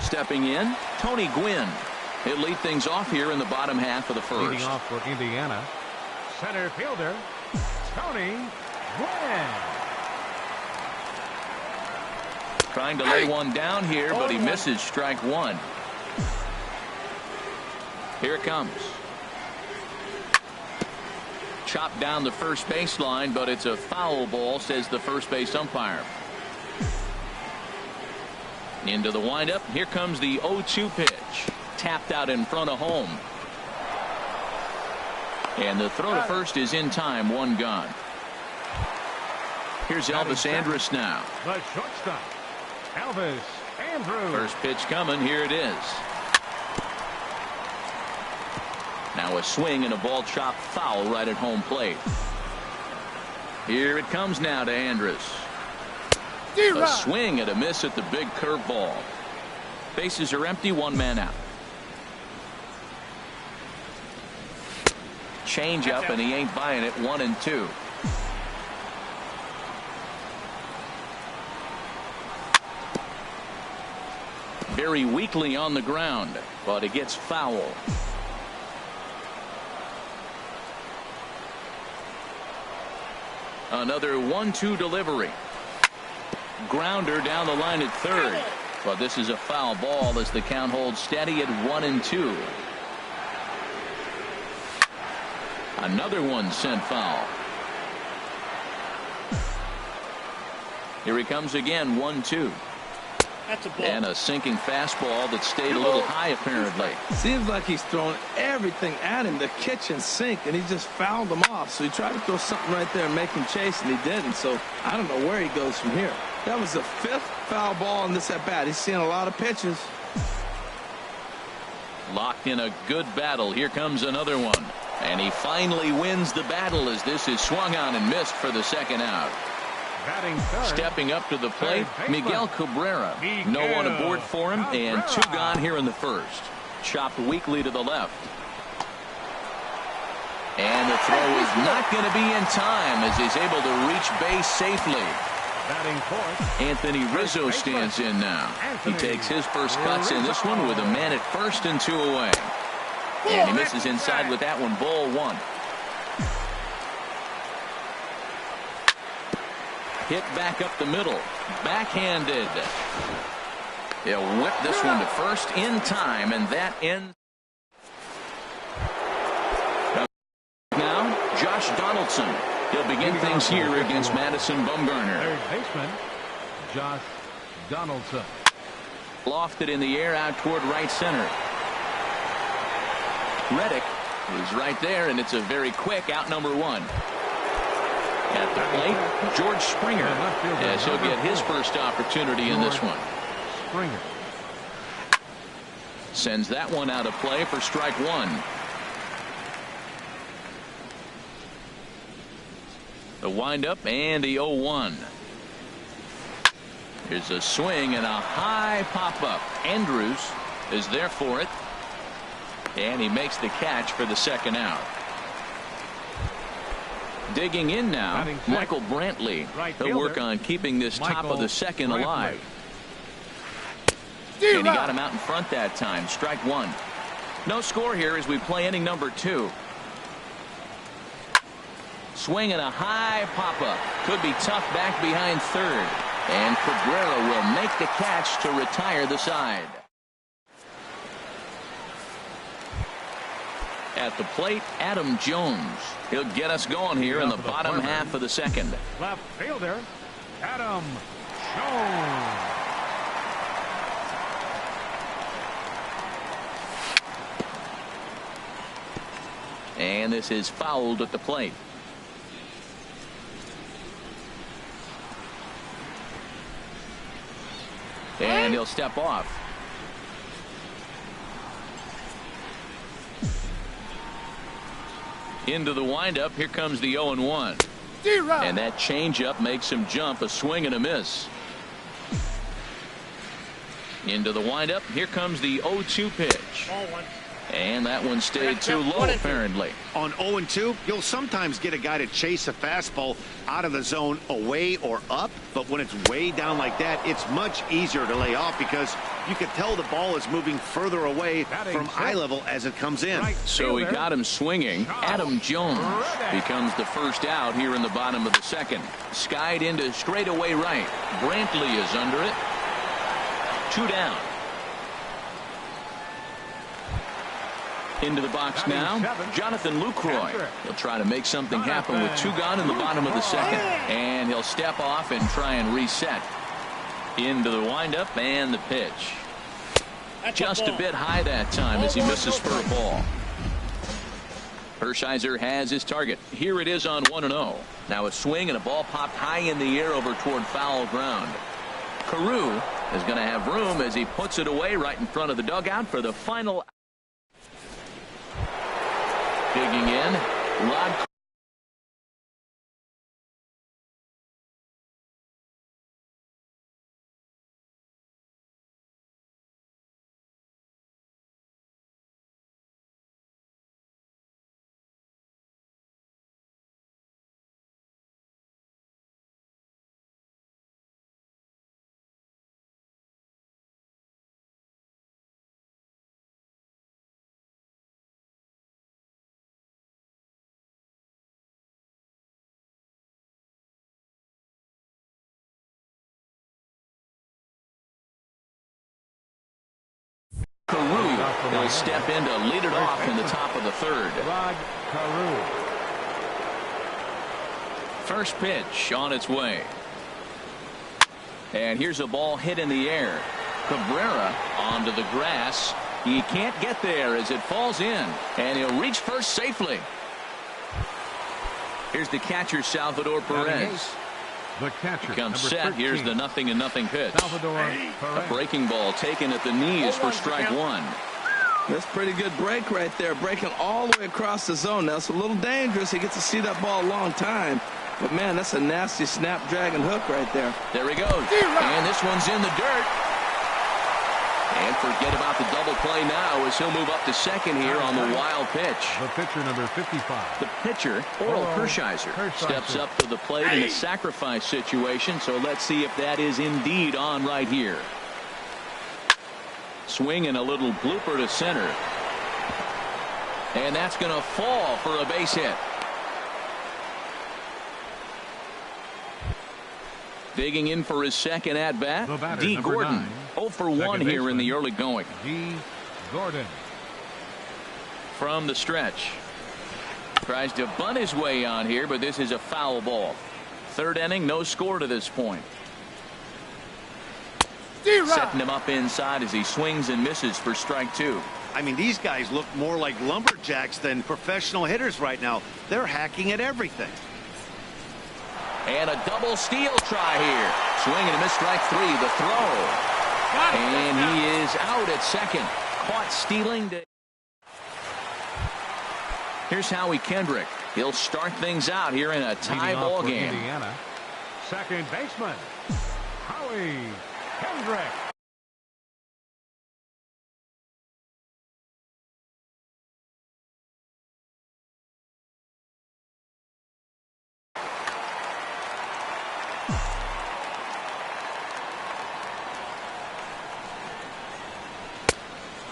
Stepping in, Tony Gwynn. He'll lead things off here in the bottom half of the first. Leading off for Indiana, center fielder Tony Gwynn. Trying to lay one down here, but he misses strike one. Here it comes. Chopped down the first baseline, but it's a foul ball, says the first base umpire. Into the windup. Here comes the 0-2 pitch. Tapped out in front of home. And the throw to first is in time. One gone. Here's Elvis Andrus now. The shortstop, Elvis Andrus. First pitch coming. Here it is. Now a swing and a ball chopped foul right at home plate. Here it comes now to Andrus. A swing and a miss at the big curveball. Bases are empty, one man out. Change up and he ain't buying it. 1-2. Very weakly on the ground, but it gets foul. Another 1-2 delivery. Grounder down the line at third, but this is a foul ball as the count holds steady at 1-2. Another one sent foul. Here he comes again. 1-2. And a sinking fastball that stayed a little high apparently. Seems like he's throwing everything at him, the kitchen sink, and he just fouled him off. So he tried to throw something right there and make him chase, and he didn't. So I don't know where he goes from here. That was the 5th foul ball in this at bat. He's seeing a lot of pitches. Locked in a good battle. Here comes another one. And he finally wins the battle as this is swung on and missed for the second out. Stepping up to the plate, Miguel Cabrera. No one aboard for him, and two gone here in the first. Chopped weakly to the left. And the throw is not going to be in time as he's able to reach base safely. Anthony Rizzo stands in now. He takes his first cuts in this one with a man at first and two away. And he misses inside with that one. Ball one. Hit back up the middle. Backhanded. He'll whip this one to first in time, and that ends. Now, Josh Donaldson. He'll begin things here against Madison Bumgarner. Third baseman, Josh Donaldson. Lofted in the air out toward right center. Reddick is right there, and it's a very quick out number one. At the plate, George Springer, as he'll get his first opportunity in this one. Springer sends that one out of play for strike one. The windup and the 0-1. Here's a swing and a high pop-up. Andrews is there for it. And he makes the catch for the second out. Digging in now, Michael Brantley. He'll work on keeping this top of the second alive. And he got him out in front that time. Strike one. No score here as we play inning number 2. Swing and a high pop-up. Could be tough back behind third. And Cabrera will make the catch to retire the side. At the plate, Adam Jones. He'll get us going here in the bottom half of the second. Left fielder, Adam Jones. And this is fouled at the plate. And he'll step off. Into the windup. Here comes the 0-1. And that changeup makes him jump. A swing and a miss. Into the windup. Here comes the 0-2 pitch. And that one stayed too low, apparently. On 0-2, you'll sometimes get a guy to chase a fastball out of the zone away or up, but when it's way down like that, it's much easier to lay off because you can tell the ball is moving further away from eye level as it comes in. So he got him swinging. Adam Jones becomes the first out here in the bottom of the second. Skied into straightaway right. Brantley is under it. 2 down. Into the box now, Jonathan Lucroy. He'll try to make something happen with 2 gone in the bottom of the second. And he'll step off and try and reset. Into the windup and the pitch. Just a bit high that time as he misses for a ball. Hershiser has his target. Here it is on 1-0. Now a swing and a ball popped high in the air over toward foul ground. Carew is going to have room as he puts it away right in front of the dugout for the final. Digging in, Rod. Carew will step in to lead it off in the top of the third. Rod Carew. First pitch on its way. And here's a ball hit in the air. Cabrera onto the grass. He can't get there as it falls in. And he'll reach first safely. Here's the catcher, Salvador Perez. The catcher, Comes set. 13. Here's the 0-0 pitch. Salvador Perez. A breaking ball taken at the knees for strike one. That's a pretty good break right there. Breaking all the way across the zone. Now, it's a little dangerous. He gets to see that ball a long time. But, man, that's a nasty snapdragon hook right there. There he goes. And this one's in the dirt. And forget about the double play now as he'll move up to second here on the wild pitch. The pitcher, number 55. The pitcher, Oral Hershiser, steps up to the plate in a sacrifice situation. So let's see if that is indeed on right here. Swing and a little blooper to center. And that's going to fall for a base hit. Digging in for his second at-bat, D. Gordon. 0 for 1 here in the early going. D. Gordon. From the stretch. Tries to bunt his way on here, but this is a foul ball. Third inning, no score to this point. Setting him up inside as he swings and misses for strike 2. I mean, these guys look more like lumberjacks than professional hitters right now. They're hacking at everything. And a double steal try here. Swing and a miss, strike three. The throw. And he is out at second. Caught stealing. Here's Howie Kendrick. He'll start things out here in a tie ball game. Indiana, second baseman, Howie Kendrick.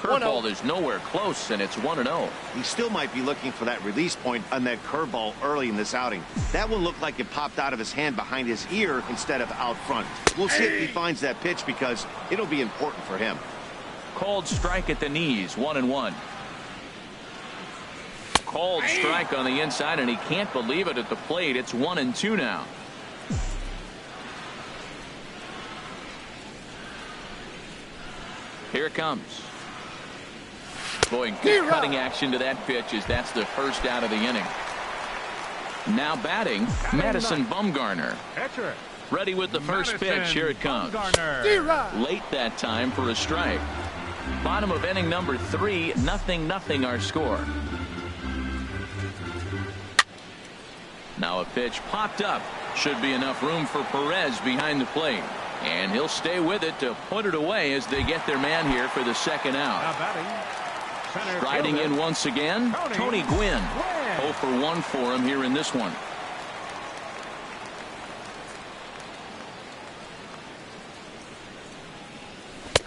Curveball is nowhere close, and it's 1-0. He still might be looking for that release point on that curveball early in this outing. That one looked like it popped out of his hand behind his ear instead of out front. We'll see if he finds that pitch because it'll be important for him. Called strike at the knees, 1-1. Called strike on the inside, and he can't believe it at the plate. It's 1-2 now. Here it comes. Boy, good cutting action to that pitch as that's the first out of the inning. Now batting, Madison Bumgarner. Ready with the first pitch. Here it comes. Late that time for a strike. Bottom of inning number 3, 0-0 our score. Now a pitch popped up. Should be enough room for Perez behind the plate. And he'll stay with it to put it away as they get their man here for the second out. Striding in once again, Tony Gwynn. 0 for 1 for him here in this one.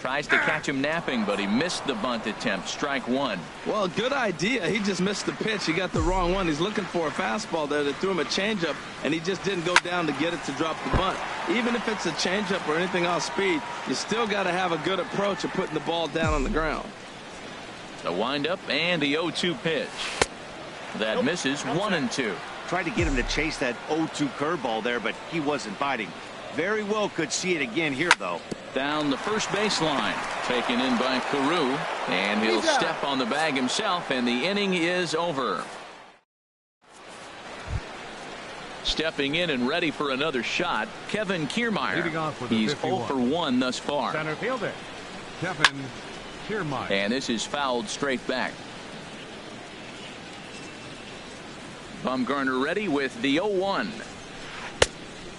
Tries to catch him napping, but he missed the bunt attempt. Strike one. Well, good idea. He just missed the pitch. He got the wrong one. He's looking for a fastball there that threw him a changeup, and he just didn't go down to get it to drop the bunt. Even if it's a changeup or anything off speed, you still got to have a good approach of putting the ball down on the ground. The windup and the 0-2 pitch. That misses 1-2. Tried to get him to chase that 0-2 curveball there, but he wasn't biting. Very well could see it again here, though. Down the first baseline. Taken in by Carew. And he'll step on the bag himself, and the inning is over. Stepping in and ready for another shot, Kevin Kiermaier. He's 0 for 1 thus far. Center fielder, Kevin Kiermaier. And this is fouled straight back. Bumgarner ready with the 0-1.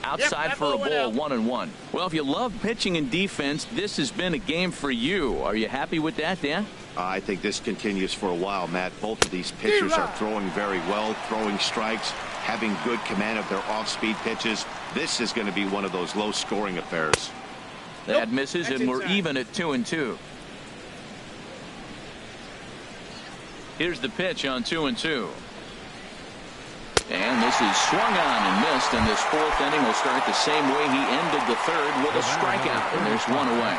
Outside for a ball, 1-1. Well, if you love pitching and defense, this has been a game for you. Are you happy with that, Dan? I think this continues for a while, Matt. Both of these pitchers are throwing very well, throwing strikes, having good command of their off-speed pitches. This is going to be one of those low-scoring affairs. That misses, and we're even at 2-2. Here's the pitch on 2-2. And this is swung on and missed, and this fourth inning will start the same way he ended the third with a strikeout, and there's one away.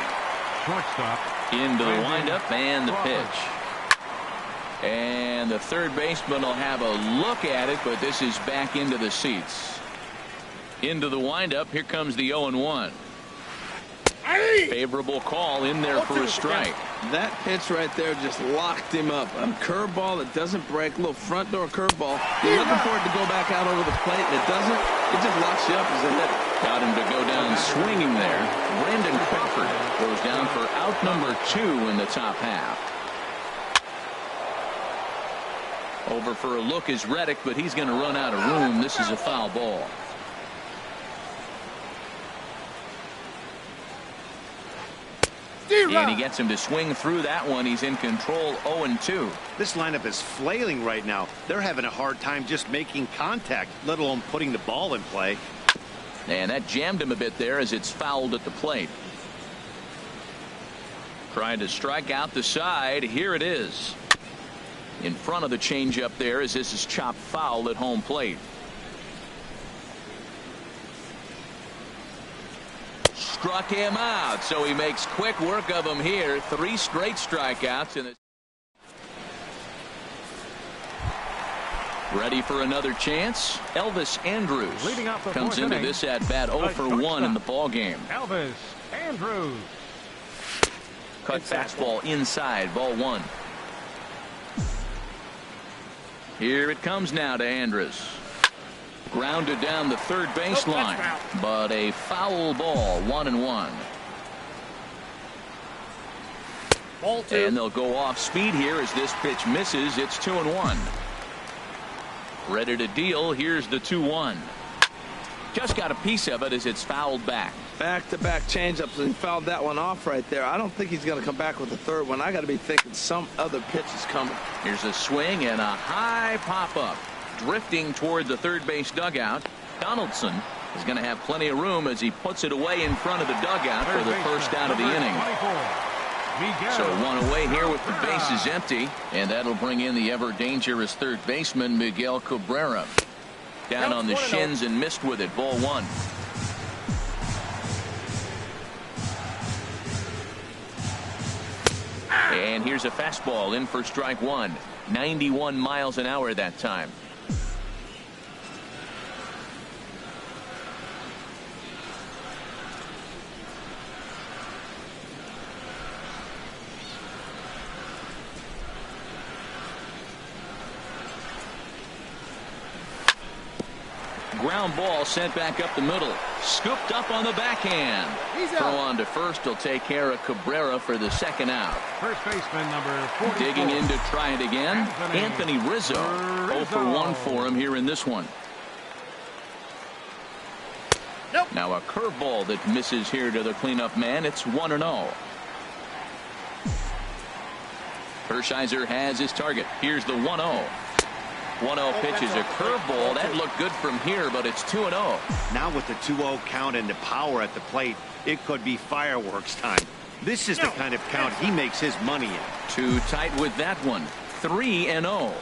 Shortstop. Into the windup and the pitch. And the third baseman will have a look at it, but this is back into the seats. Into the windup. Here comes the 0-1. Favorable call in there for a strike. That pitch right there just locked him up. A curveball that doesn't break, a little front door curveball. You're looking for it to go back out over the plate, and it doesn't. It just locks you up as a hitter. Got him to go down swinging there. Brandon Crawford goes down for out number 2 in the top half. Over for a look is Reddick, but he's going to run out of room. This is a foul ball. And he gets him to swing through that one. He's in control, 0-2. This lineup is flailing right now. They're having a hard time just making contact, let alone putting the ball in play. And that jammed him a bit there as it's fouled at the plate. Trying to strike out the side. Here it is. In front of the changeup there as this is chopped foul at home plate. Struck him out, so he makes quick work of him here. 3 straight strikeouts in the ready for another chance. Elvis Andrus comes into this at bat 0 for 1 in the ball game. Elvis Andrus. Cut fastball inside, ball 1. Here it comes now to Andrus. Grounded down the third baseline, but a foul ball, 1-1. Ball 2. And they'll go off speed here as this pitch misses. It's 2-1. Ready to deal. Here's the 2-1. Just got a piece of it as it's fouled back. Back-to-back changeups, and he fouled that one off right there. I don't think he's going to come back with the third one. I got to be thinking some other pitch is coming. Here's a swing and a high pop-up. Drifting toward the third base dugout. Donaldson is going to have plenty of room as he puts it away in front of the dugout for the first out of the inning. So one away here with the bases empty, and that'll bring in the ever-dangerous third baseman Miguel Cabrera. Down on the shins and missed with it. Ball 1. And here's a fastball in for strike 1. 91 miles an hour that time. Ground ball sent back up the middle. Scooped up on the backhand. Throw on to first will take care of Cabrera for the second out. First baseman number 44. Digging in to try it again. Anthony Rizzo. 0 for 1 for him here in this one. Nope. Now a curveball that misses here to the cleanup man. It's 1-0. Hershiser has his target. Here's the 1-0. 1-0 pitch is a curveball. That looked good from here, but it's 2-0. Now with the 2-0 count and the power at the plate, it could be fireworks time. This is the kind of count he makes his money in. Too tight with that one. 3-0.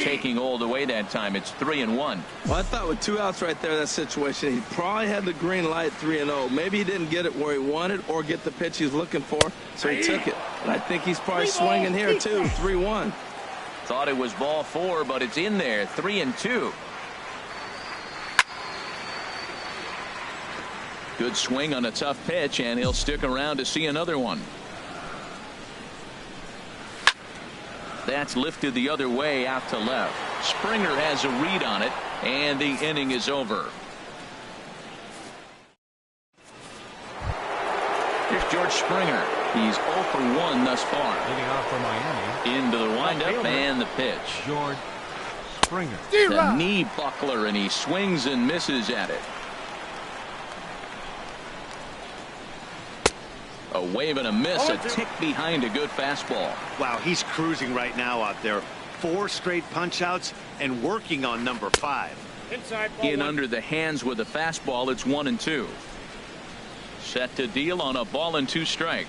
Taking all the way that time. It's 3-1. Well, I thought with 2 outs right there, that situation, he probably had the green light 3-0. Maybe he didn't get it where he wanted or get the pitch he's looking for, so he took it. And I think he's probably swinging here, too. 3-1. Thought it was ball 4, but it's in there. 3-2. Good swing on a tough pitch, and he'll stick around to see another one. That's lifted the other way out to left. Springer has a read on it, and the inning is over. Here's George Springer. He's 0 for 1 thus far. Leading off for Miami. Into the windup and the pitch. George Springer. The knee buckler, and he swings and misses at it. A wave and a miss, a tick behind a good fastball. Wow, he's cruising right now out there. 4 straight punch outs and working on number 5. Inside ball In 1. under the hands with a fastball. It's 1-2. Set to deal on a ball and 2 strikes.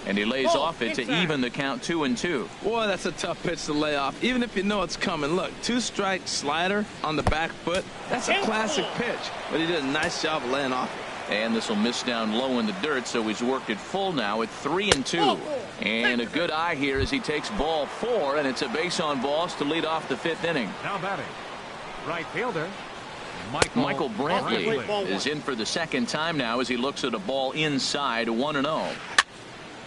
And he lays off it to even the count 2-2. Boy, that's a tough pitch to lay off, even if you know it's coming. Look, 2-strike slider on the back foot. That's a classic pitch, but he did a nice job of laying off it. And this will miss down low in the dirt, so he's worked it full now at 3-2. And a good eye here as he takes ball 4, and it's a base on balls to lead off the 5th inning. Now batting, right fielder Michael Brantley is in for the second time now as he looks at a ball inside. 1-0.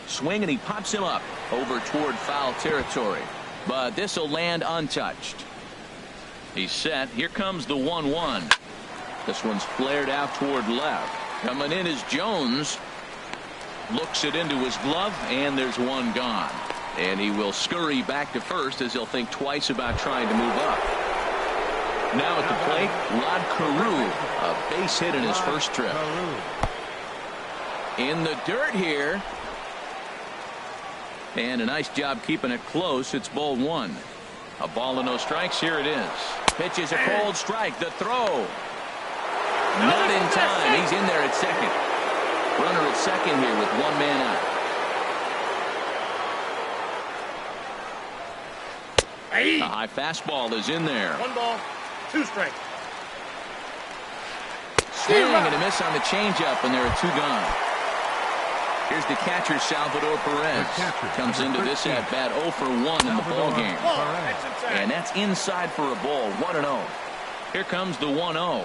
Swing, and he pops him up over toward foul territory, but this will land untouched. He's set. Here comes the 1-1. This one's flared out toward left. Coming in is Jones. Looks it into his glove, and there's one gone. And he will scurry back to first as he'll think twice about trying to move up. Now at the plate, Rod Carew, a base hit in his first trip. In the dirt here. And a nice job keeping it close. It's ball 1. A ball and no strikes. Here it is. Pitch is a cold strike. The throw. Not in time. He's in there at second. Runner at second here with 1 man out. A high fastball is in there. 1 ball, 2 strikes. Swing and a miss on the changeup, and there are 2 gone. Here's the catcher, Salvador Perez. Comes into this at bat 0 for 1 in the ball game. And that's inside for a ball. 1-0. Here comes the 1-0.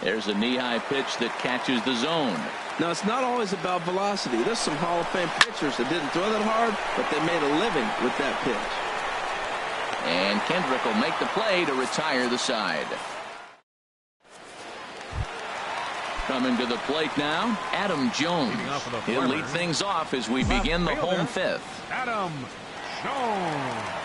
There's a knee-high pitch that catches the zone. Now, it's not always about velocity. There's some Hall of Fame pitchers that didn't throw that hard, but they made a living with that pitch. And Kendrick will make the play to retire the side. Coming to the plate now, Adam Jones. He'll lead things off as we begin the home fifth. Adam Jones.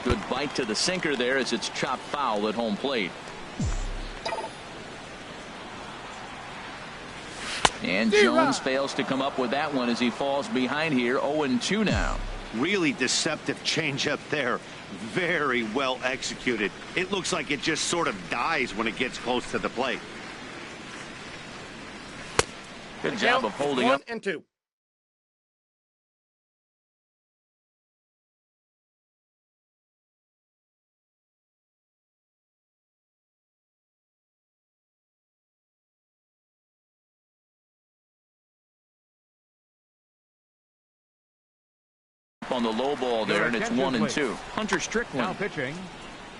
Good bite to the sinker there as it's chopped foul at home plate. And Jones fails to come up with that one as he falls behind here. 0-2 now. Really deceptive changeup there. Very well executed. It looks like it just sort of dies when it gets close to the plate. Good job of holding up. 1-2. On the low ball there, and it's 1-2. Hunter Strickland. Now pitching,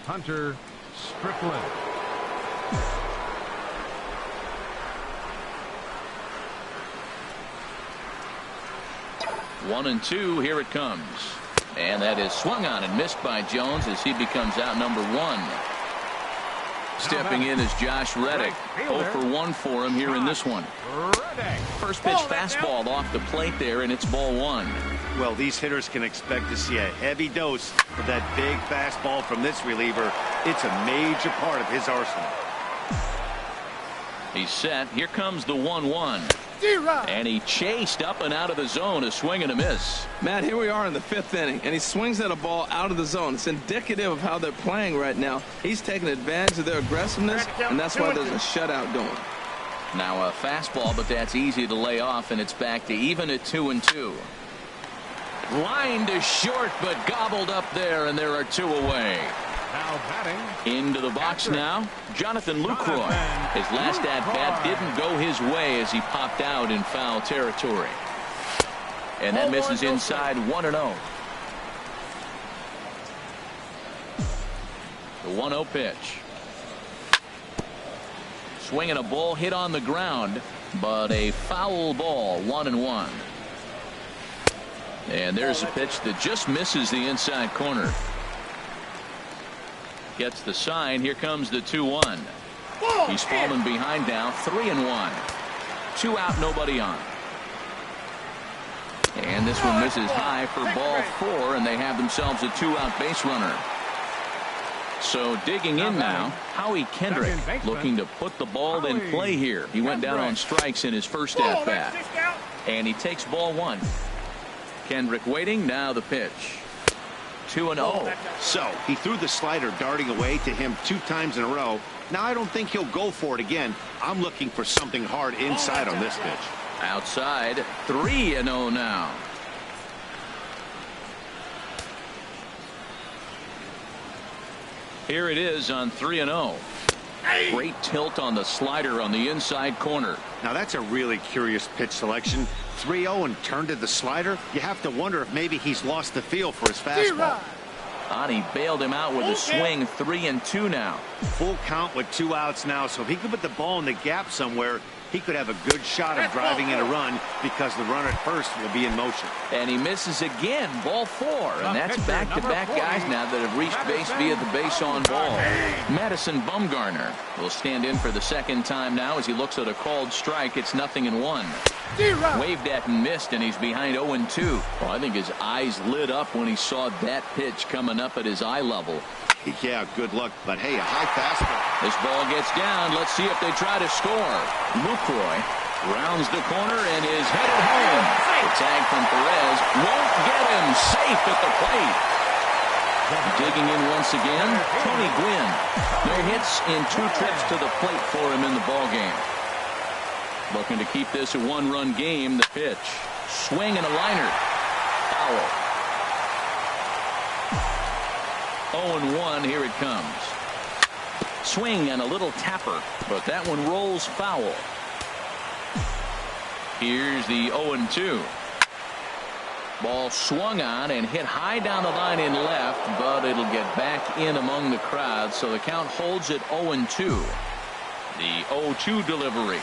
Hunter Strickland. One and two, here it comes. And that is swung on and missed by Jones as he becomes out number one. Stepping in is Josh Reddick. 0 for 1 for him here in this one. First pitch fastball off the plate there, and it's ball one. Well, these hitters can expect to see a heavy dose of that big fastball from this reliever. It's a major part of his arsenal. He's set. Here comes the 1-1. And he chased up and out of the zone, a swing and a miss. Matt, here we are in the fifth inning, and he swings at a ball out of the zone. It's indicative of how they're playing right now. He's taking advantage of their aggressiveness, and that's why there's a shutout going. Now a fastball, but that's easy to lay off, and it's back to even at 2-2. Line to short, but gobbled up there, and there are two away. Now batting. Into the box now, Jonathan Lucroy. His last at-bat didn't go his way as he popped out in foul territory. And that misses inside 1-0. The 1-0 pitch. Swinging a ball hit on the ground, but a foul ball, 1-1. And there's a pitch that just misses the inside corner. Gets the sign. Here comes the 2-1. He's fallen behind now. 3-1. 2 out, nobody on. And this one misses high for ball 4, and they have themselves a 2-out base runner. So digging in now, Howie Kendrick looking to put the ball in play here. He went down on strikes in his first at bat. And he takes ball 1. Kendrick waiting. Now the pitch. 2-0. So he threw the slider darting away to him 2 times in a row. Now I don't think he'll go for it again. I'm looking for something hard inside on this pitch. Outside. 3-0 now. Here it is on 3-0. Great tilt on the slider on the inside corner. Now that's a really curious pitch selection. 3-0 and turned to the slider. You have to wonder if maybe he's lost the feel for his fastball. He bailed him out with a swing. 3-2 now. Full count with 2 outs now. So if he could put the ball in the gap somewhere, he could have a good shot of driving in a run because the runner at first will be in motion. And he misses again. Ball 4. And that's back-to-back guys now that have reached base via the base on ball. Madison Bumgarner will stand in for the second time now as he looks at a called strike. It's 0-1. Waved at and missed, and he's behind 0-2. Well, I think his eyes lit up when he saw that pitch coming up at his eye level. Yeah, good luck, but hey, a high fastball. This ball gets down. Let's see if they try to score. Lucroy rounds the corner and is headed home. The tag from Perez won't get him. Safe at the plate. Digging in once again, Tony Gwynn. No hits in 2 trips to the plate for him in the ballgame. Looking to keep this a 1-run game. The pitch. Swing and a liner. Foul. 0-1, here it comes. Swing and a little tapper, but that one rolls foul. Here's the 0-2. Ball swung on and hit high down the line in left, but it'll get back in among the crowd, so the count holds at 0-2. The 0-2 delivery.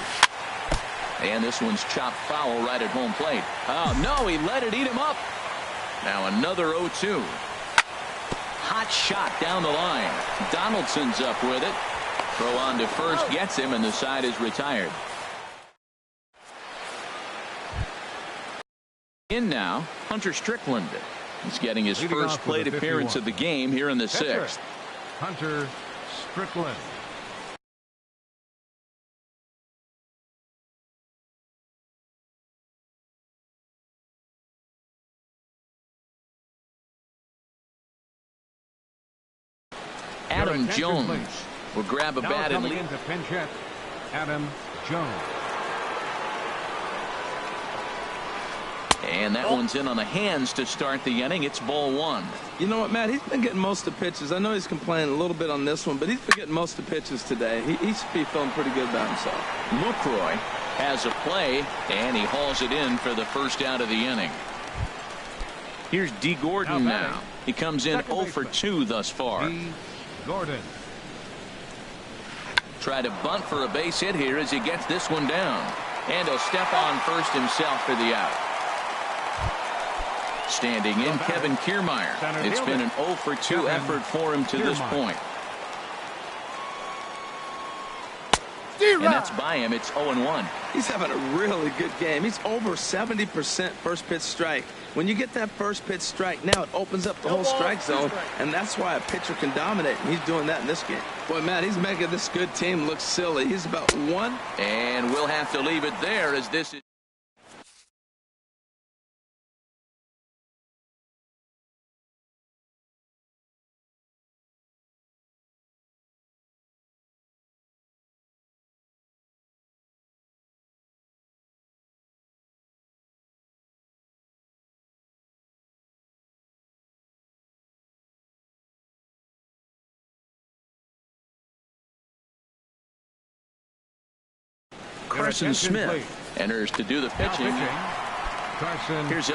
And this one's chopped foul right at home plate. Oh, no, he let it eat him up. Now another 0-2. Hot shot down the line. Donaldson's up with it. Throw on to first gets him, and the side is retired. In now, Hunter Strickland. He's getting his first plate appearance of the game here in the sixth. Hunter Strickland. Adam Jones will grab a bat and lead. Into pinch hit, Adam Jones. And that one's in on the hands to start the inning. It's ball one. You know what, Matt? He's been getting most of the pitches. I know he's complaining a little bit on this one, but he's been getting most of the pitches today. He should be feeling pretty good about himself. Lucroy has a play, and he hauls it in for the first out of the inning. Here's D. Gordon now. He comes in 0 for 2 thus far. D. Gordon. Try to bunt for a base hit here as he gets this one down. And he'll step on first himself for the out. Standing in, Kevin Kiermaier. It's been an 0 for 2 effort for him to this point. And that's by him. It's 0-1. He's having a really good game. He's over 70% first pitch strike. When you get that first pitch strike, now it opens up the whole strike zone, and that's why a pitcher can dominate. And he's doing that in this game. Boy, Matt, he's making this good team look silly. He's about 1. And we'll have to leave it there as this is. Carson Smith enters to do the pitching. Carson. Here's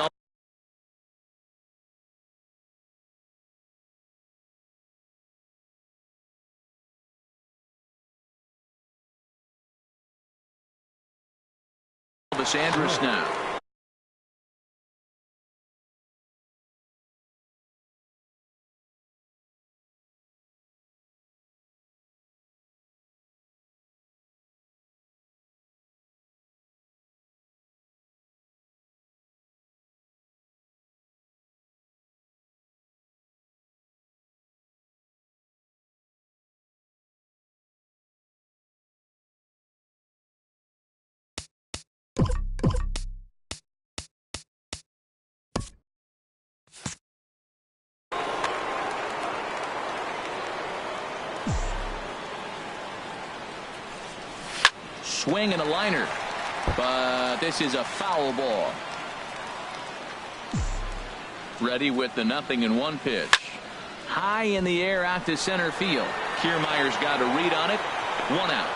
Elvis Andrus now. Swing and a liner, but this is a foul ball. Ready with the 0-1 pitch. High in the air out to center field. Kiermaier's got a read on it. 1 out.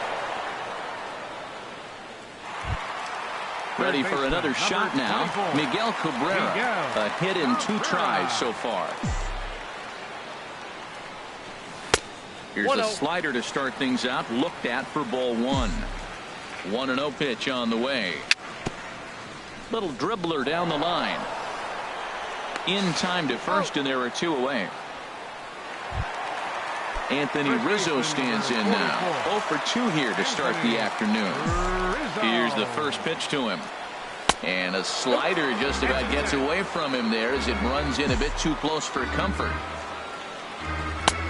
Ready for another shot now. Miguel Cabrera. A hit in 2 tries so far. Here's a slider to start things out. Looked at for ball 1. 1-0 pitch on the way. Little dribbler down the line. In time to first, and there are 2 away. Anthony Rizzo stands in now. 0 for 2 here to start the afternoon. Here's the first pitch to him. And a slider just about gets away from him there as it runs in a bit too close for comfort.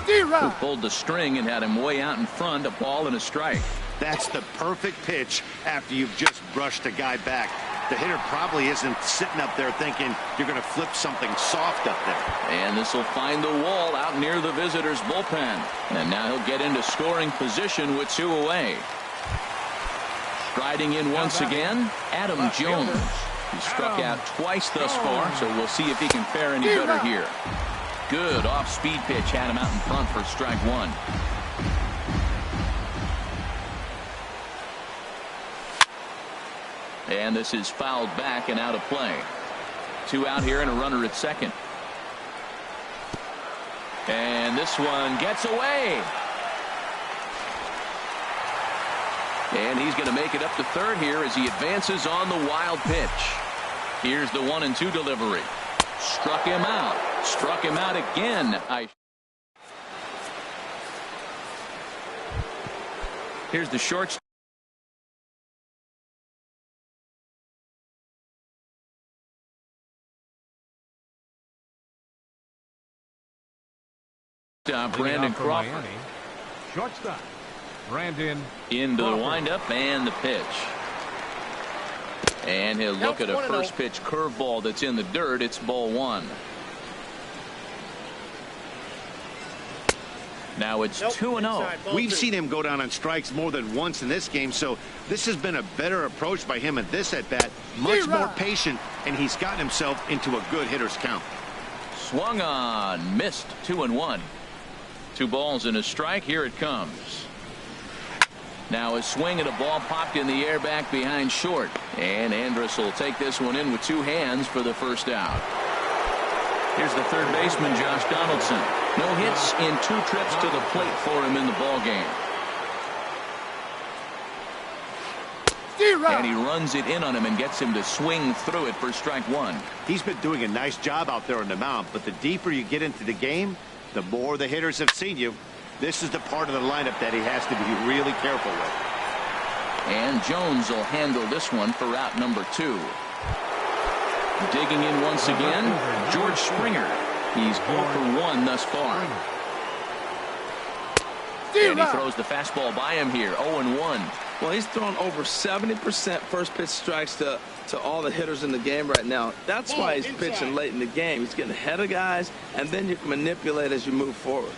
Who pulled the string and had him way out in front. A ball and a strike. That's the perfect pitch after you've just brushed a guy back. The hitter probably isn't sitting up there thinking you're going to flip something soft up there. And this will find the wall out near the visitor's bullpen. And now he'll get into scoring position with 2 away. Striding in once again, Adam Jones. He struck out twice thus far, so we'll see if he can fare any better here. Good off-speed pitch had him out in front for strike 1. And this is fouled back and out of play. 2 out here and a runner at second. And this one gets away. And he's going to make it up to third here as he advances on the wild pitch. Here's the 1-2 delivery. Struck him out. Struck him out again. Here's the short. Brandon Crawford. Miami, shortstop. Brandon Into Crawford. the windup and the pitch. And he'll look at a first pitch curveball that's in the dirt. It's ball one. Now it's 2-0. We've seen him go down on strikes more than once in this game, so this has been a better approach by him at this at-bat. Much more patient, and he's gotten himself into a good hitter's count. Swung on, missed. 2-1. 2 balls and a strike. Here it comes. Now a swing and a ball popped in the air back behind short. And Andrus will take this one in with 2 hands for the first out. Here's the third baseman, Josh Donaldson. No hits in 2 trips to the plate for him in the ball game. And he runs it in on him and gets him to swing through it for strike 1. He's been doing a nice job out there on the mound, but the deeper you get into the game, the more the hitters have seen you. This is the part of the lineup that he has to be really careful with. And Jones will handle this one for route number 2. Digging in once again, George Springer. He's 0 for 1 thus far. And he throws the fastball by him here, 0-1. Well, he's thrown over 70% first pitch strikes to all the hitters in the game right now. That's why he's pitching late in the game. He's getting ahead of guys, and then you can manipulate as you move forward.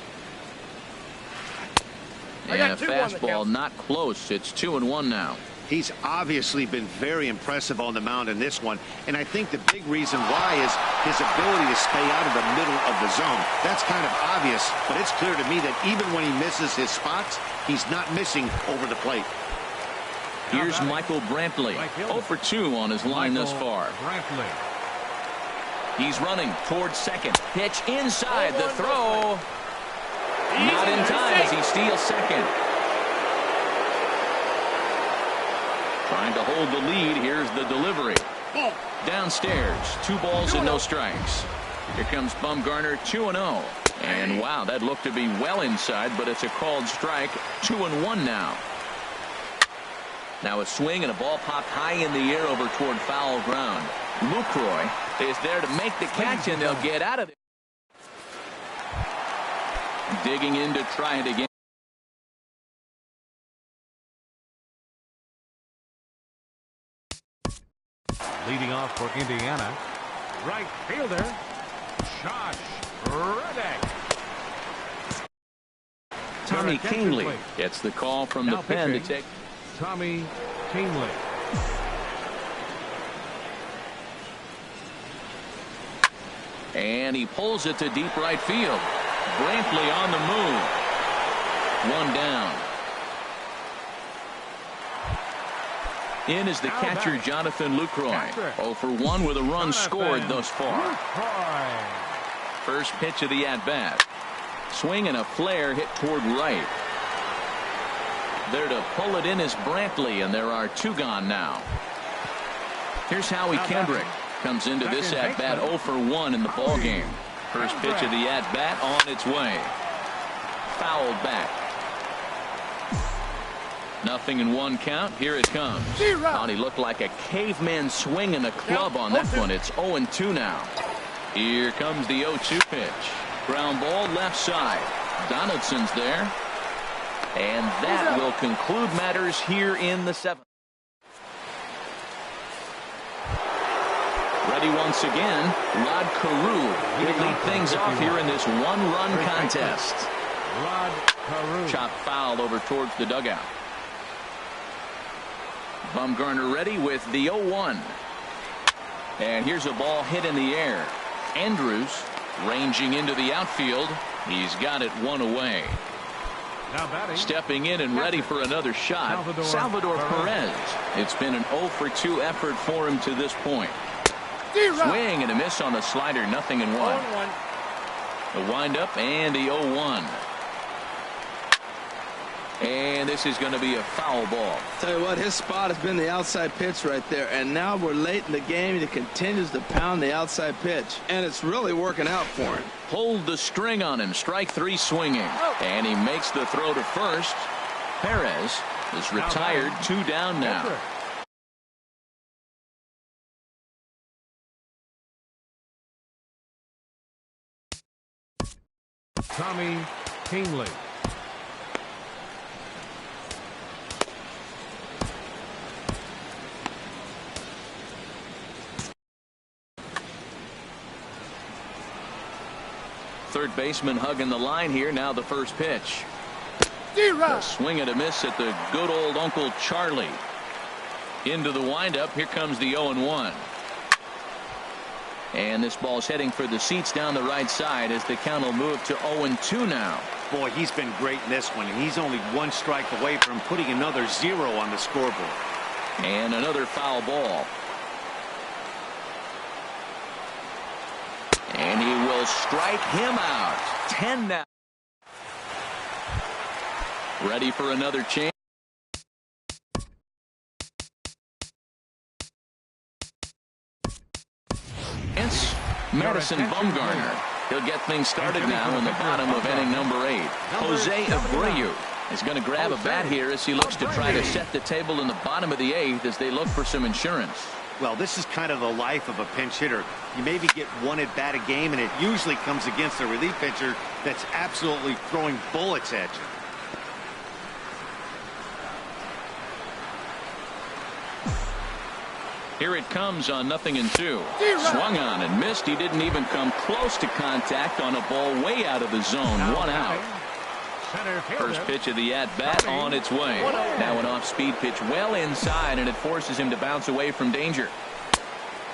And a fastball not close. It's 2-1 now. He's obviously been very impressive on the mound in this one, and I think the big reason why is his ability to stay out of the middle of the zone. That's kind of obvious, but it's clear to me that even when he misses his spots, he's not missing over the plate. Here's Michael Brantley, 0 for 2 on his line thus far. Brantley. He's running towards second. Pitch inside. The throw. Not in time as he steals second. Trying to hold the lead. Here's the delivery. Downstairs. 2 balls and no strikes. Here comes Bumgarner, 2-0. And wow, that looked to be well inside, but it's a called strike. 2-1 now. Now a swing and a ball popped high in the air over toward foul ground. Lucroy is there to make the catch, and they'll get out of it. Digging in to try it again. Leading off for Indiana, right fielder, Josh Reddick. Tommy Kingley gets the call from the pen to take. Tommy Kingley. And he pulls it to deep right field. Brantley on the move. 1 down. In is the catcher, Jonathan Lucroy. 0 for 1 with a run scored thus far. First pitch of the at-bat. Swing and a flare hit toward right. There to pull it in is Brantley, and there are 2 gone now. Here's Howie Kendrick. Comes into this at-bat 0 for 1 in the ball game. First pitch of the at-bat on its way. Fouled back. 0-1 count. Here it comes. Thought he looked like a caveman swinging a club on that one. It's 0-2 now. Here comes the 0-2 pitch. Ground ball left side. Donaldson's there. And that will conclude matters here in the 7th. Ready once again, Rod Carew will lead things off here in this 1-run contest. Rod Carew. Chop foul over towards the dugout. Bumgarner ready with the 0-1. And here's a ball hit in the air. Andrews ranging into the outfield. He's got it 1 away. Now batting. Stepping in and ready for another shot, Salvador Perez. It's been an 0 for 2 effort for him to this point. Swing and a miss on the slider. 0-1. The windup and the 0-1. And this is going to be a foul ball. Tell you what, his spot has been the outside pitch right there. And now we're late in the game, and he continues to pound the outside pitch. And it's really working out for him. Hold the string on him. Strike 3 swinging. And he makes the throw to first. Perez is retired. 2 down now. Tommy Kingsley. Third baseman hugging the line here. Now the first pitch. A swing and a miss at the good old Uncle Charlie. Into the windup. Here comes the 0-1. And this ball's heading for the seats down the right side as the count will move to 0-2 now. Boy, he's been great in this one, and he's only 1 strike away from putting another 0 on the scoreboard. And another foul ball. And he will strike him out. 10 now. Ready for another chance. Madison Bumgarner. He'll get things started now in the bottom of inning number 8. Jose Abreu is going to grab a bat here as he looks to try to set the table in the bottom of the 8th as they look for some insurance. Well, this is kind of the life of a pinch hitter. You maybe get 1 at bat a game, and it usually comes against a relief pitcher that's absolutely throwing bullets at you. Here it comes on 0-2. Swung on and missed. He didn't even come close to contact on a ball way out of the zone. 1 out. First pitch of the at-bat on its way. Now an off-speed pitch well inside, and it forces him to bounce away from danger.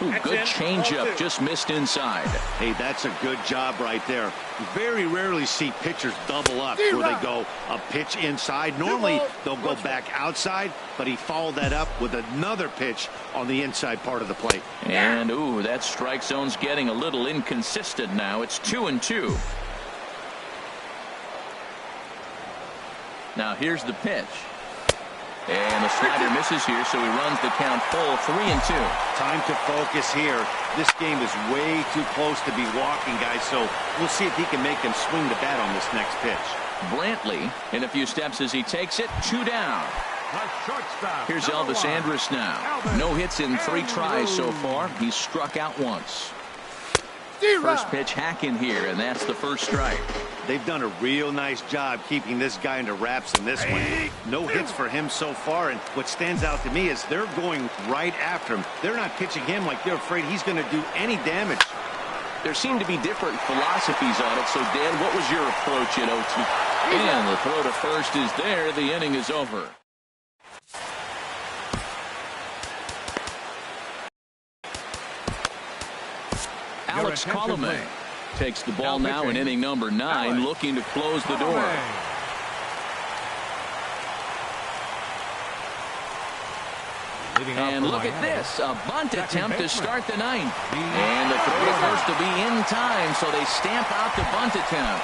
Ooh, good changeup, just missed inside. Hey, that's a good job right there. You very rarely see pitchers double up where they go a pitch inside. Normally they'll go back outside, but he followed that up with another pitch on the inside part of the plate. And ooh, that strike zone's getting a little inconsistent now. It's 2-2. Now here's the pitch. And the slider misses here, so he runs the count full. 3-2. Time to focus here. This game is way too close to be walking, guys, so we'll see if he can make him swing the bat on this next pitch. Brantley in a few steps as he takes it. 2 down. Here's Elvis Andrus now. No hits in 3 tries so far. He's struck out once. First pitch hacking here, and that's the first strike. They've done a real nice job keeping this guy under wraps in this one. No hits for him so far, and what stands out to me is they're going right after him. They're not pitching him like they're afraid he's going to do any damage. There seem to be different philosophies on it. So, Dan, what was your approach at 0-2? And the throw to first is there. The inning is over. Alex Colomé takes the ball now in inning number 9, looking to close the door. And look at this, a bunt attempt to start the 9th. And the throw to first to be in time, so they stamp out the bunt attempt.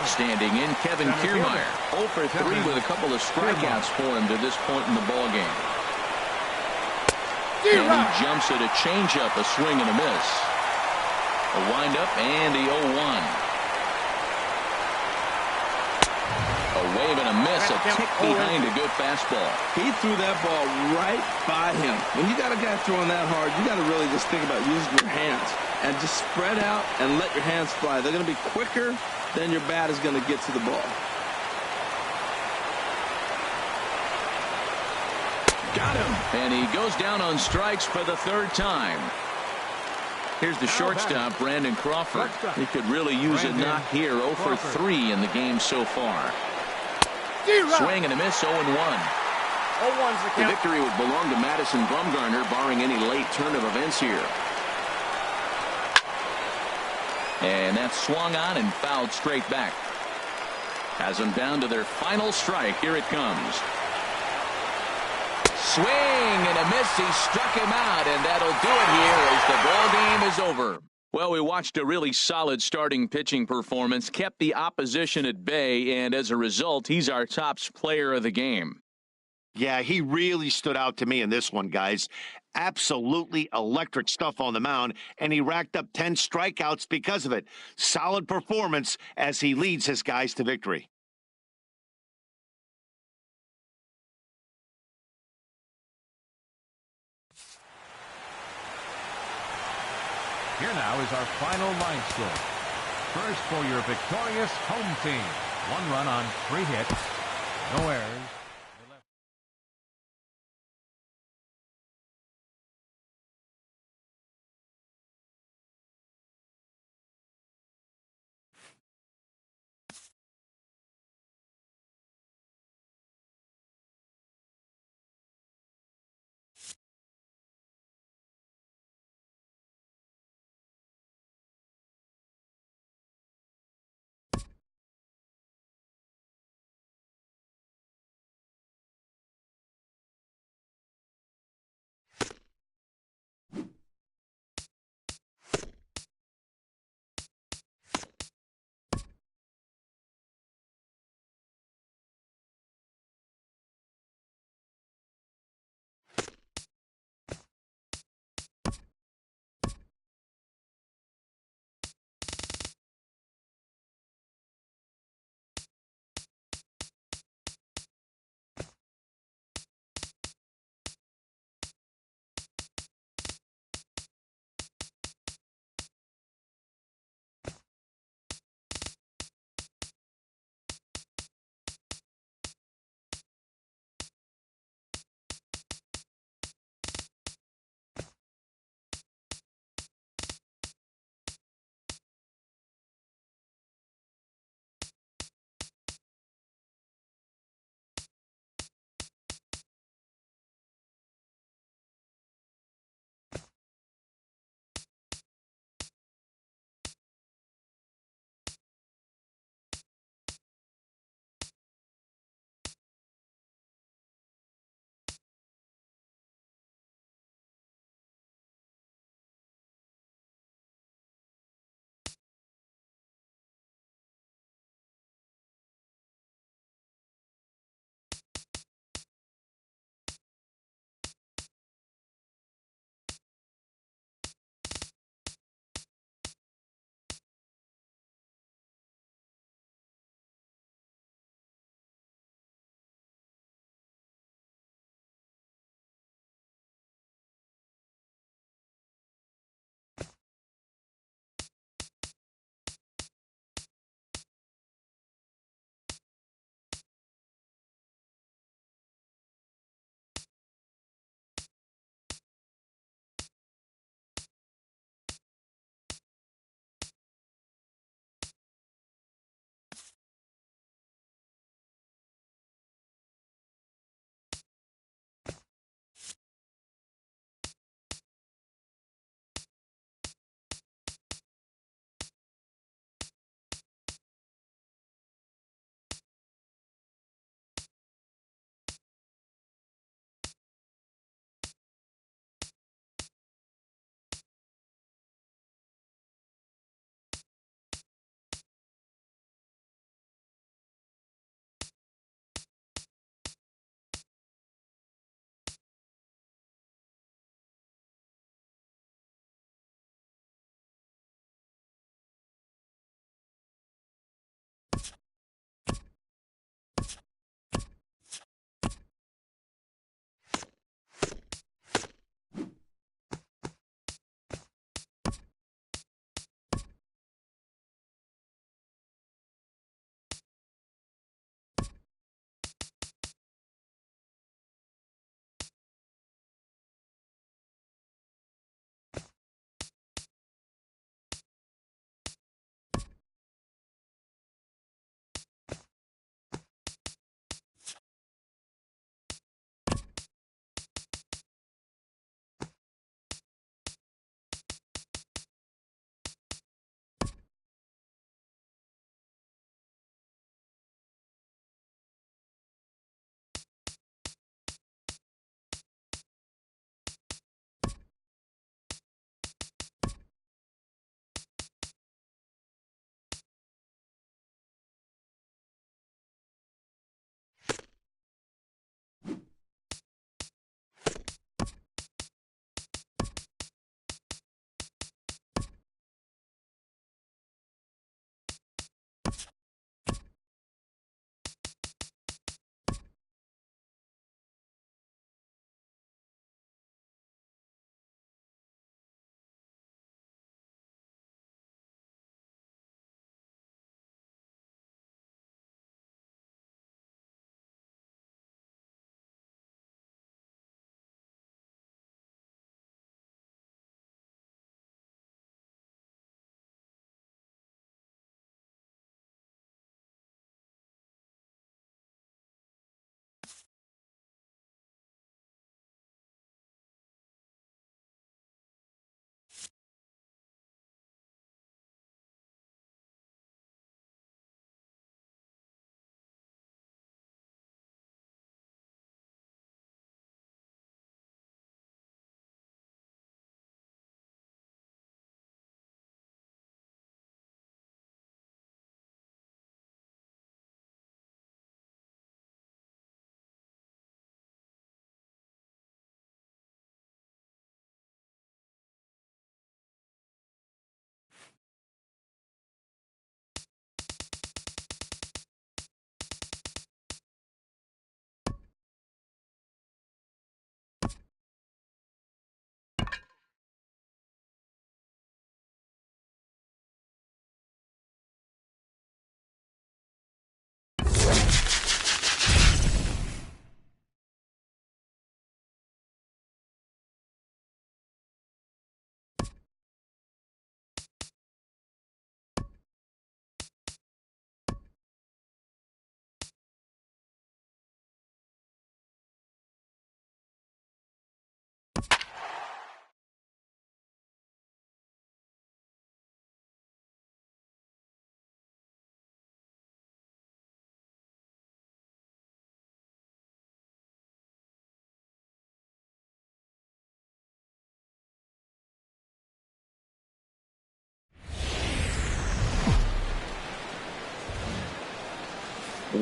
Standing in, Kevin Kiermaier, 0 for 3 with a couple of strikeouts for him to this point in the ballgame. And he jumps at a changeup, a swing and a miss. A windup and the 0-1. A wave and a miss, a tick behind a good fastball. He threw that ball right by him. When you got a guy throwing that hard, you got to really just think about using your hands and just spread out and let your hands fly. They're going to be quicker than your bat is going to get to the ball. Got him. And he goes down on strikes for the 3rd time. Here's the shortstop, Brandon Crawford. He could really use a knock here. 0 for 3 in the game so far. Swing and a miss, 0-1. The victory would belong to Madison Bumgarner, barring any late turn of events here. And that's swung on and fouled straight back. Has them down to their final strike. Here it comes. Swing and a miss. He struck him out, and that'll do it here as the ball game is over. Well, we watched a really solid starting pitching performance, kept the opposition at bay, and as a result, he's our top player of the game. Yeah, he really stood out to me in this one, guys. Absolutely electric stuff on the mound, and he racked up 10 strikeouts because of it. Solid performance as he leads his guys to victory. Here now is our final line score. First for your victorious home team. 1 run on 3 hits. No errors.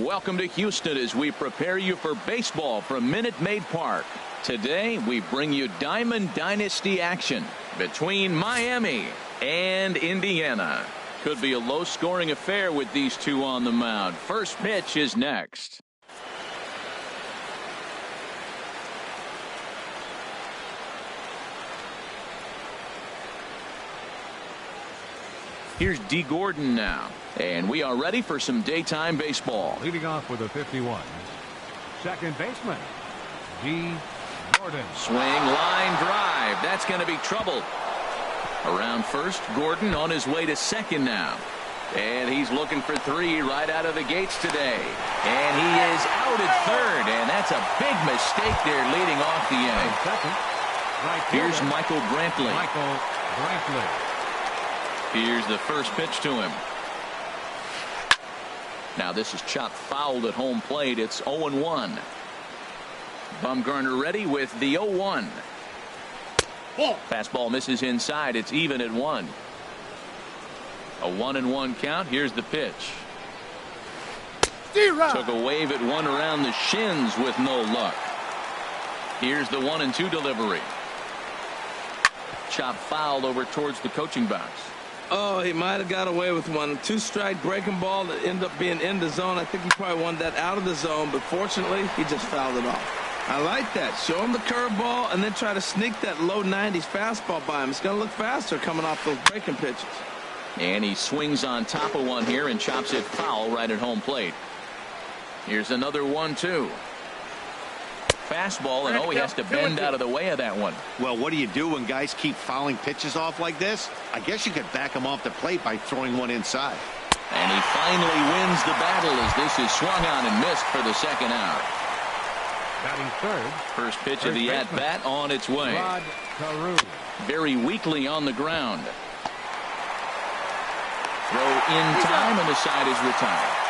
Welcome to Houston as we prepare you for baseball from Minute Maid Park. Today, we bring you Diamond Dynasty action between Miami and Indiana. Could be a low-scoring affair with these two on the mound. First pitch is next. Here's D. Gordon now. And we are ready for some daytime baseball. Leading off with the 51, second baseman, D. Gordon. Swing, line drive. That's going to be trouble. Around first, Gordon on his way to second now. And he's looking for three right out of the gates today. And he is out at third. And that's a big mistake there leading off the inning. Second, right Here's fielder, Michael Brantley. Michael Brantley. Here's the first pitch to him. Now this is chopped fouled at home plate. It's 0-1. Bumgarner ready with the 0-1. Fastball misses inside. It's even at 1. A 1-1 count. Here's the pitch. Took a wave at one around the shins with no luck. Here's the 1-2 delivery. Chopped fouled over towards the coaching box. Oh, he might have got away with one. 2-strike breaking ball that ended up being in the zone. I think he probably wanted that out of the zone, but fortunately, he just fouled it off. I like that. Show him the curveball and then try to sneak that low 90s fastball by him. It's going to look faster coming off those breaking pitches. And he swings on top of one here and chops it foul right at home plate. Here's another 1-2. Fastball, and he has to bend out of the way of that one. Well, what do you do when guys keep fouling pitches off like this? I guess you could back him off the plate by throwing one inside. And he finally wins the battle as this is swung on and missed for the second out. Batting third. First pitch of the at-bat on its way. Rod Carew. Very weakly on the ground. Throw in time, and the side is retired.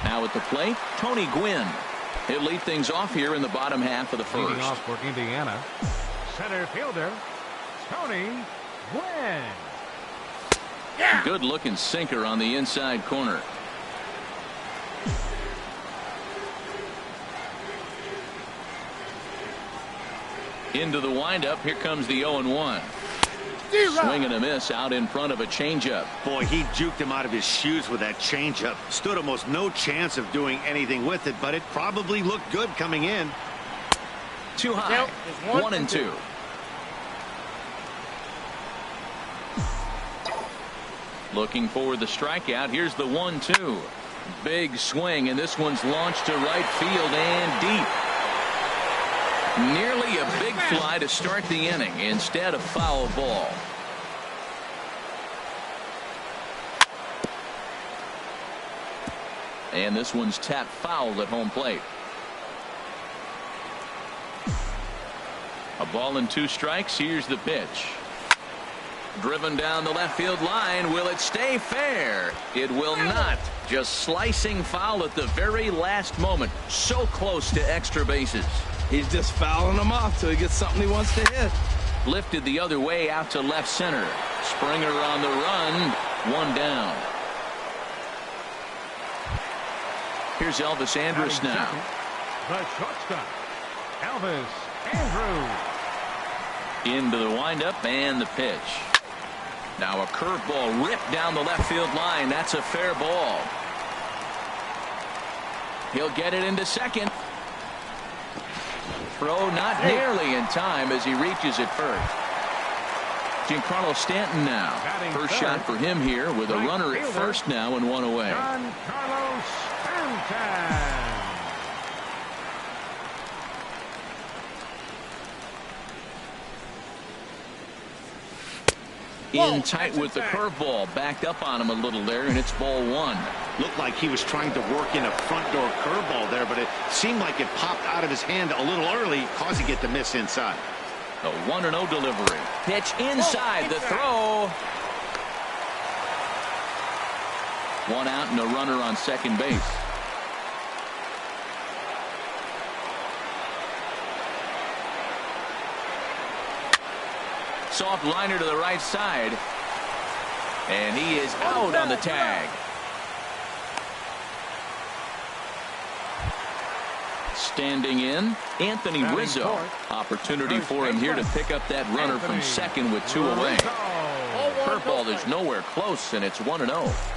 Now at the plate, Tony Gwynn. He'll lead things off here in the bottom half of the first. Leading off for Indiana, center fielder, Tony Gwynn. Good looking sinker on the inside corner. Into the windup. Here comes the 0-1. Swing and a miss out in front of a changeup. Boy, he juked him out of his shoes with that changeup. Stood almost no chance of doing anything with it, but it probably looked good coming in. Too high. 1-2. Looking for the strikeout. Here's the 1-2. Big swing, and this one's launched to right field and deep. Nearly a big fly to start the inning instead of foul ball. And this one's tapped foul at home plate. A ball and 2 strikes. Here's the pitch. Driven down the left field line. Will it stay fair? It will not. Just slicing foul at the very last moment. So close to extra bases. He's just fouling them off till he gets something he wants to hit. Lifted the other way out to left center. Springer on the run. 1 down. Here's Elvis Andrus now. The shortstop, Elvis Andrus. Into the windup and the pitch. Now a curveball ripped down the left field line. That's a fair ball. He'll get it into second. Throw not nearly in time as he reaches it first. Giancarlo Stanton now. First shot for him here with a runner at first now and 1 away. Giancarlo Stanton. In tight with the curveball. Backed up on him a little there, and it's ball 1. Looked like he was trying to work in a front door curveball there, but it seemed like it popped out of his hand a little early, causing it to miss inside. The 1-0 delivery. Pitch inside. The throw. 1 out and a runner on second base. Soft liner to the right side. And he is out on the tag. Standing in, Anthony Rizzo. Opportunity for him here to pick up that runner from second with 2 away. Curveball is nowhere close, and it's 1-0.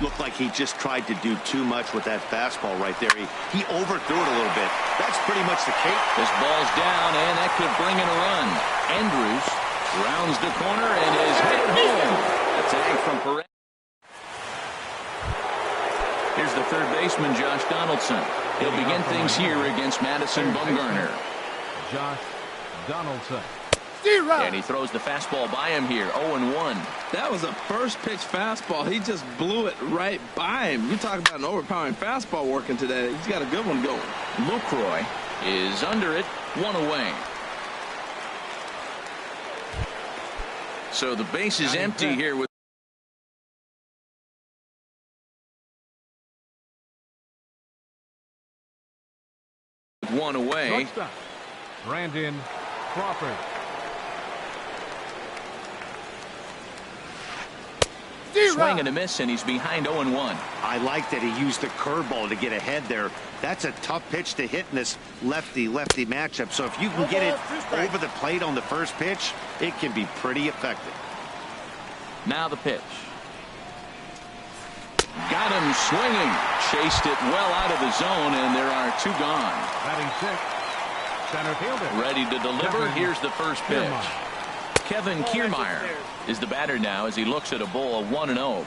Looked like he just tried to do too much with that fastball right there. He overthrew it a little bit. That's pretty much the case. This ball's down, and that could bring in a run. Andrews rounds the corner and is headed home. A tag from Perez. Here's the third baseman, Josh Donaldson. He'll begin things here against Madison Bumgarner. Josh Donaldson. And he throws the fastball by him here, 0-1. That was a first pitch fastball. He just blew it right by him. You talk about an overpowering fastball working today. He's got a good one going. Lucroy is under it, 1 away. So the base is empty here with one away. Shortstop, Brandon Crawford. Swing and a miss, and he's behind 0-1. I like that he used the curveball to get ahead there. That's a tough pitch to hit in this lefty-lefty matchup. So if you can get it over the plate on the first pitch, it can be pretty effective. Now the pitch. Got him swinging. Chased it well out of the zone, and there are 2 gone. Batting 6th, center fielder. Ready to deliver. Here's the first pitch. Kevin Kiermaier is the batter now as he looks at a ball of 1-0.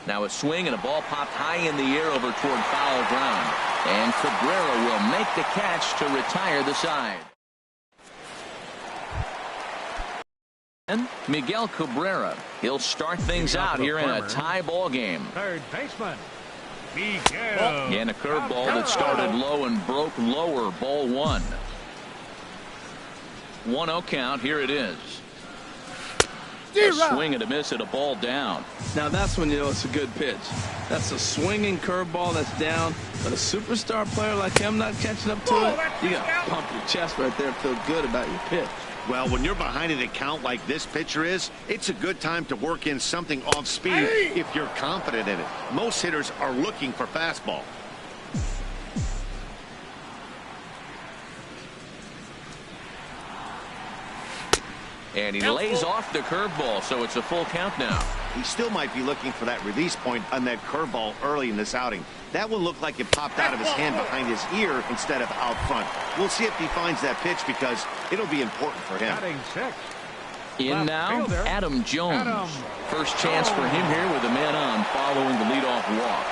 Now a swing and a ball popped high in the air over toward foul ground. And Cabrera will make the catch to retire the side. And Miguel Cabrera. He'll start things out here in a tie ball game. Third baseman, Miguel. And a curveball that started low and broke lower, ball 1. 1-0 count. Here it is. A swing and a miss at a ball down. Now that's when you know it's a good pitch. That's a swinging curveball that's down. But a superstar player like him not catching up to it, you got to pump your chest right there and feel good about your pitch. Well, when you're behind an account like this pitcher is, it's a good time to work in something off speed if you're confident in it. Most hitters are looking for fastball. And he lays off the curveball, so it's a full count now. He still might be looking for that release point on that curveball early in this outing. That one looked like it popped out of his hand behind his ear instead of out front. We'll see if he finds that pitch because it'll be important for him. Batting 6th. In now, Adam Jones. First chance for him here with a man on following the leadoff walk.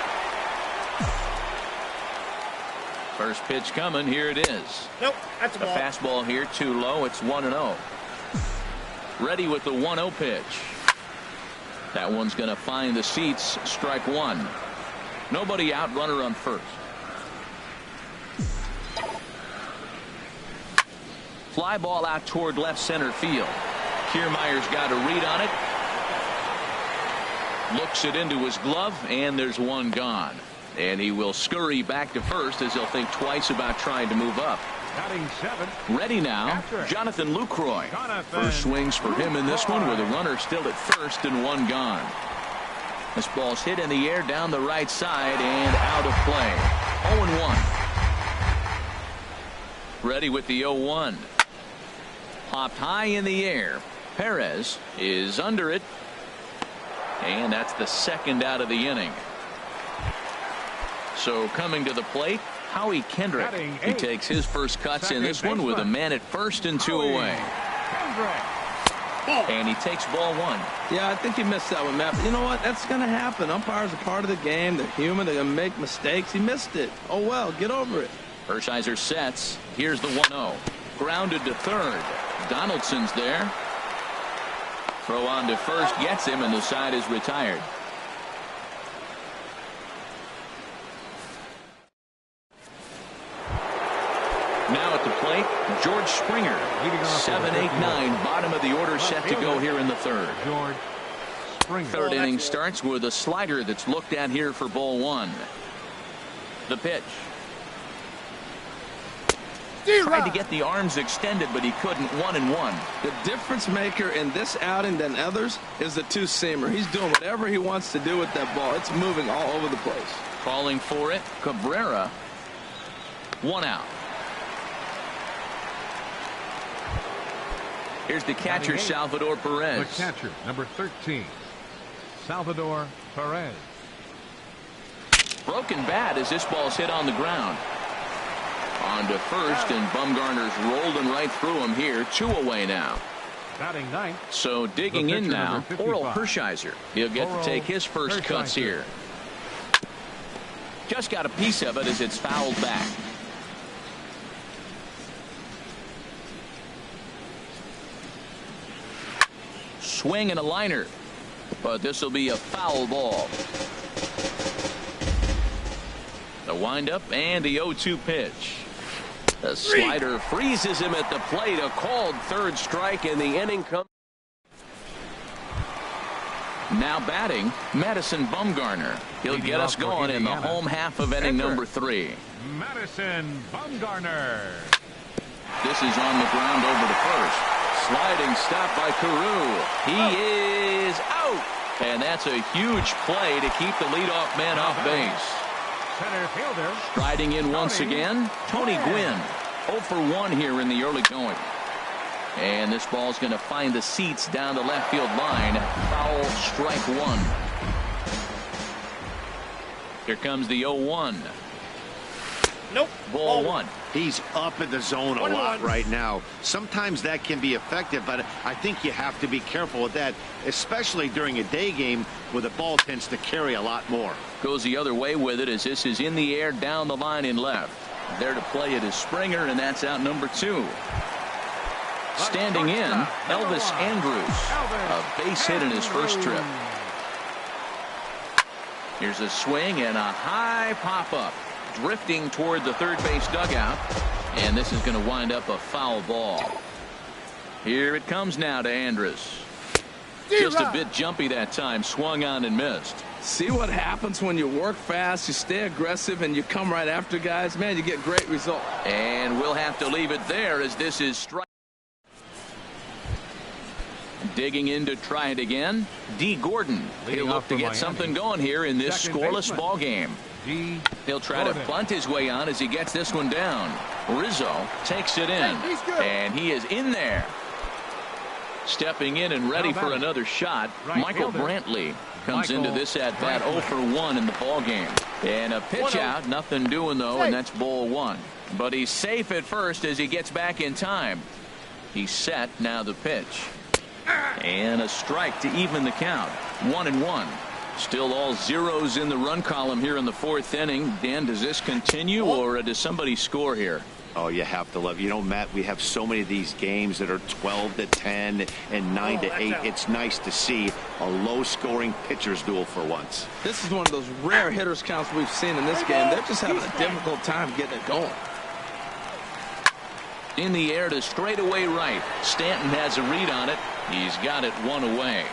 First pitch coming. Here it is. Nope, that's a ball. A fastball here, too low. It's 1-0. Ready with the 1-0 pitch. That one's going to find the seats. Strike 1. Nobody out. Runner on first. Fly ball out toward left center field. Kiermaier's got a read on it. Looks it into his glove, and there's one gone. And he will scurry back to first as he'll think twice about trying to move up. Batting 7th. Ready now, Jonathan Lucroy. First swings for him in this one with a runner still at first and one gone. This ball's hit in the air down the right side and out of play. 0-1. Ready with the 0-1. Popped high in the air. Perez is under it. And that's the second out of the inning. So coming to the plate, Howie Kendrick. He takes his first cuts in this one with a man at first and 2 away. And he takes ball 1. Yeah, I think he missed that one, Matt. But you know what? That's going to happen. Umpires are part of the game. They're human. They're going to make mistakes. He missed it. Oh, well, get over it. Hershiser sets. Here's the 1-0. Grounded to third. Donaldson's there. Throw on to first gets him, and the side is retired. Now at the plate, George Springer. 7, 8, 9, bottom of the order set to go here in the third. George Springer. Third inning starts with a slider that's looked at here for ball 1. The pitch. Tried to get the arms extended, but he couldn't. 1-1. The difference maker in this outing than others is the two-seamer. He's doing whatever he wants to do with that ball. It's moving all over the place. Calling for it, Cabrera. 1 out. Here's the catcher, Salvador Perez. The catcher, number 13, Salvador Perez. Broken bat as this ball's hit on the ground. On to first, and Bumgarner's rolling right through him here. 2 away now. Batting ninth. So digging in now, Oral 55. Hershiser. He'll get to take his first cuts here. Just got a piece of it as it's fouled back. Swing and a liner, but this will be a foul ball. The windup and the 0-2 pitch. The slider freezes him at the plate. A called third strike, and the inning comes. Now batting, Madison Bumgarner. He'll get us going in the home half of inning number 3. Madison Bumgarner. This is on the ground over to first. Sliding stop by Carew. He is out. And that's a huge play to keep the leadoff man off base. Center fielder. Striding in once again, Tony Gwynn. 0 for 1 here in the early going. And this ball's going to find the seats down the left field line. Foul, strike 1. Here comes the 0-1. Nope. Ball 1. He's up in the zone a lot right now. Sometimes that can be effective, but I think you have to be careful with that, especially during a day game where the ball tends to carry a lot more. Goes the other way with it as this is in the air down the line in left. There to play it is Springer, and that's out number 2. Standing in, Elvis Andrus. A base hit in his first trip. Here's a swing and a high pop-up. Drifting toward the third base dugout. And this is going to wind up a foul ball. Here it comes now to Andrus. Just a bit jumpy that time. Swung on and missed. See what happens when you work fast, you stay aggressive, and you come right after guys? Man, you get great results. And we'll have to leave it there as this is strike. Digging in to try it again. D. Gordon. He'll look to get something going here in this scoreless ball game. He'll try to bunt his way on as he gets this one down. Rizzo takes it in, and he is in there. Stepping in and ready for another shot. Michael Brantley comes into this at bat 0 for 1 in the ball game. And a pitch out, nothing doing though, and that's ball 1. But he's safe at first as he gets back in time. He's set, now the pitch. And a strike to even the count. 1-1. Still all zeros in the run column here in the 4th inning. Dan, does this continue or does somebody score here? Oh, you have to love. You know, Matt, we have so many of these games that are 12-10 and 9-8. It's nice to see a low-scoring pitcher's duel for once. This is one of those rare hitters counts we've seen in this game. They're just having a difficult time getting it going. In the air to straightaway right. Stanton has a read on it. He's got it 1 away.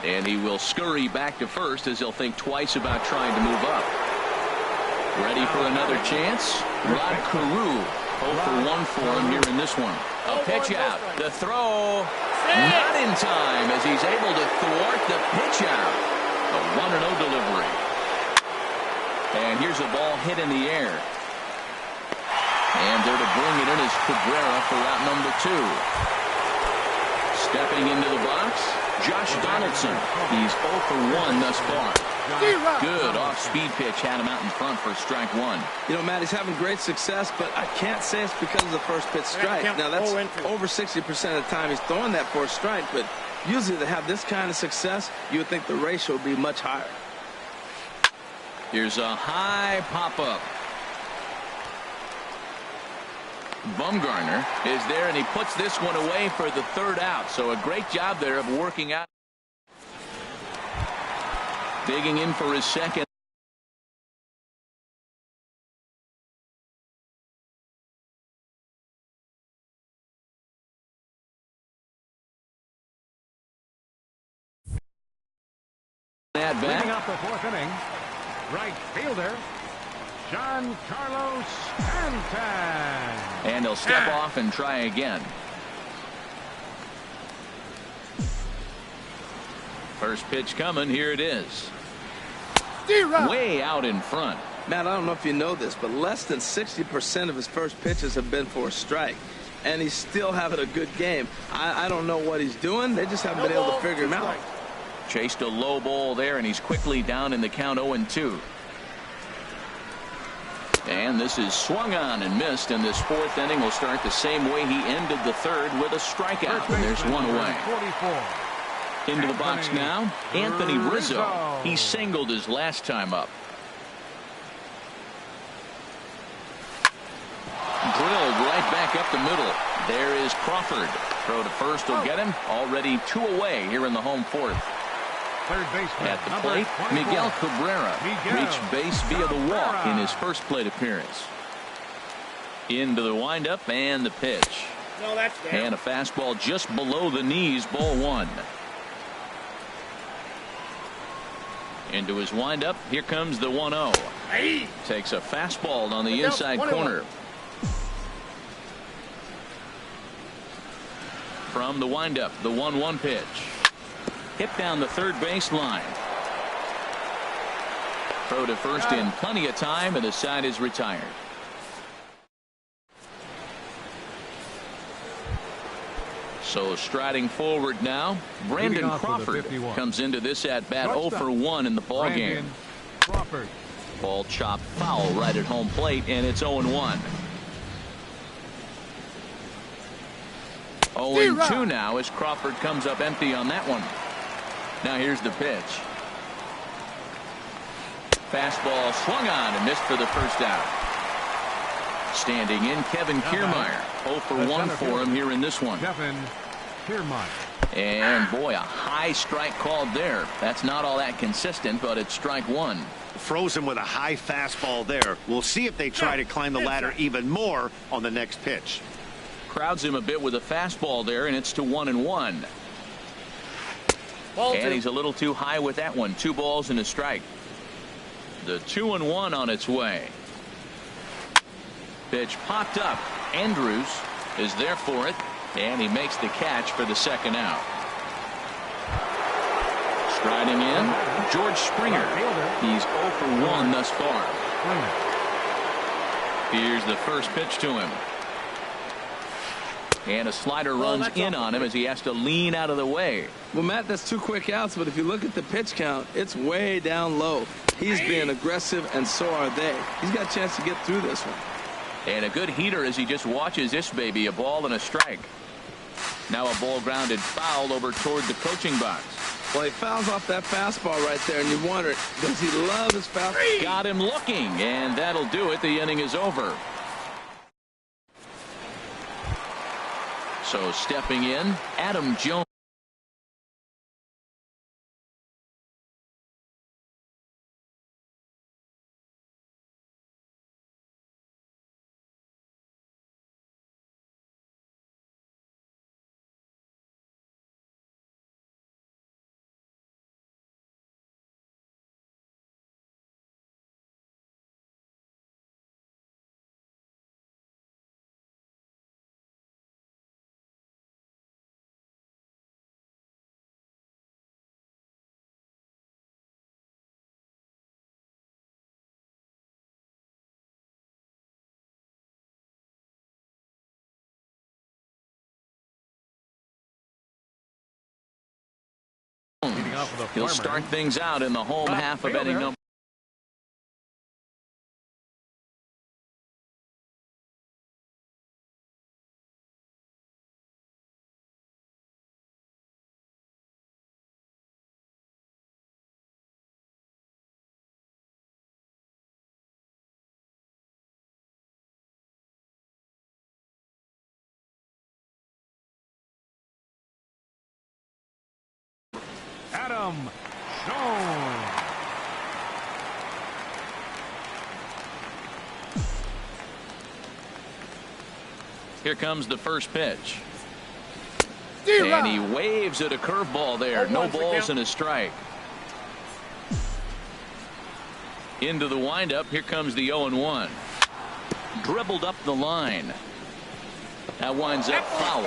And he will scurry back to first as he'll think twice about trying to move up. Ready for another chance? Rod Carew. 0 for 1 for him here in this one. A pitch out. The throw. Not in time as he's able to thwart the pitch out. A 1-0 delivery. And here's a ball hit in the air. And there to bring it in is Cabrera for out number 2. Stepping into the box, Josh Donaldson. He's 0 for 1 thus far. Good off-speed pitch had him out in front for strike 1. You know, Matt, he's having great success, but I can't say it's because of the first pitch strike. Now, that's over 60% of the time he's throwing that for a strike, but usually to have this kind of success, you would think the ratio would be much higher. Here's a high pop-up. Bumgarner is there, and he puts this one away for the 3rd out. So a great job there of working out. Digging in for his second. Leading off the 4th inning, right fielder Giancarlo Stanton. And he'll step off and try again. First pitch coming. Here it is. Way out in front. Matt, I don't know if you know this, but less than 60% of his first pitches have been for a strike. And he's still having a good game. I don't know what he's doing. They just haven't been able to figure him out. Chased a low ball there, and he's quickly down in the count 0-2. And this is swung on and missed, and this fourth inning will start the same way he ended the third with a strikeout. And there's one away. 44. Into the box now, Anthony Rizzo. He singled his last time up. Drilled right back up the middle. There is Crawford. Throw to first will get him. Already 2 away here in the home fourth. Third baseman At the plate, 24. Miguel Cabrera reached base via the walk in his first plate appearance. Into the windup and the pitch. No, that's down. And a fastball just below the knees, ball 1. Into his windup, here comes the 1-0. Hey. Takes a fastball on the inside corner. From the windup, the 1-1 pitch. Hit down the third base line. Throw to first in plenty of time, and the side is retired. So striding forward now, Brandon Crawford comes into this at bat 0 for 1 in the ball game. Crawford. Ball chopped foul right at home plate, and it's 0-1. 0-2 now as Crawford comes up empty on that one. Now here's the pitch. Fastball swung on and missed for the first out. Standing in, Kevin Kiermaier. 0 for 1 for him here in this one. Kevin Kiermaier. And boy, a high strike called there. That's not all that consistent, but it's strike 1. Frozen with a high fastball there. We'll see if they try to climb the ladder even more on the next pitch. Crowds him a bit with a fastball there, and it's to 1-1. And he's a little too high with that one. 2 balls and a strike. The 2-1 on its way. Pitch popped up. Andrews is there for it, and he makes the catch for the second out. Striding in, George Springer. He's 0 for 1 thus far. Here's the first pitch to him. And a slider runs in on him as he has to lean out of the way. Well, Matt, that's 2 quick outs, but if you look at the pitch count, it's way down low. He's being aggressive, and so are they. He's got a chance to get through this one. And a good heater as he just watches this baby, a ball and a strike. Now a ball grounded foul over toward the coaching box. Well, he fouls off that fastball right there, and you wonder, does he love his fastball? Got him looking, and that'll do it. The inning is over. So stepping in, Adam Jones. He'll start things out in the home half of inning number. Adam Jones. Here comes the first pitch. And he waves at a curveball there. No balls and a strike. Into the windup. Here comes the 0-1. Dribbled up the line. That winds up foul.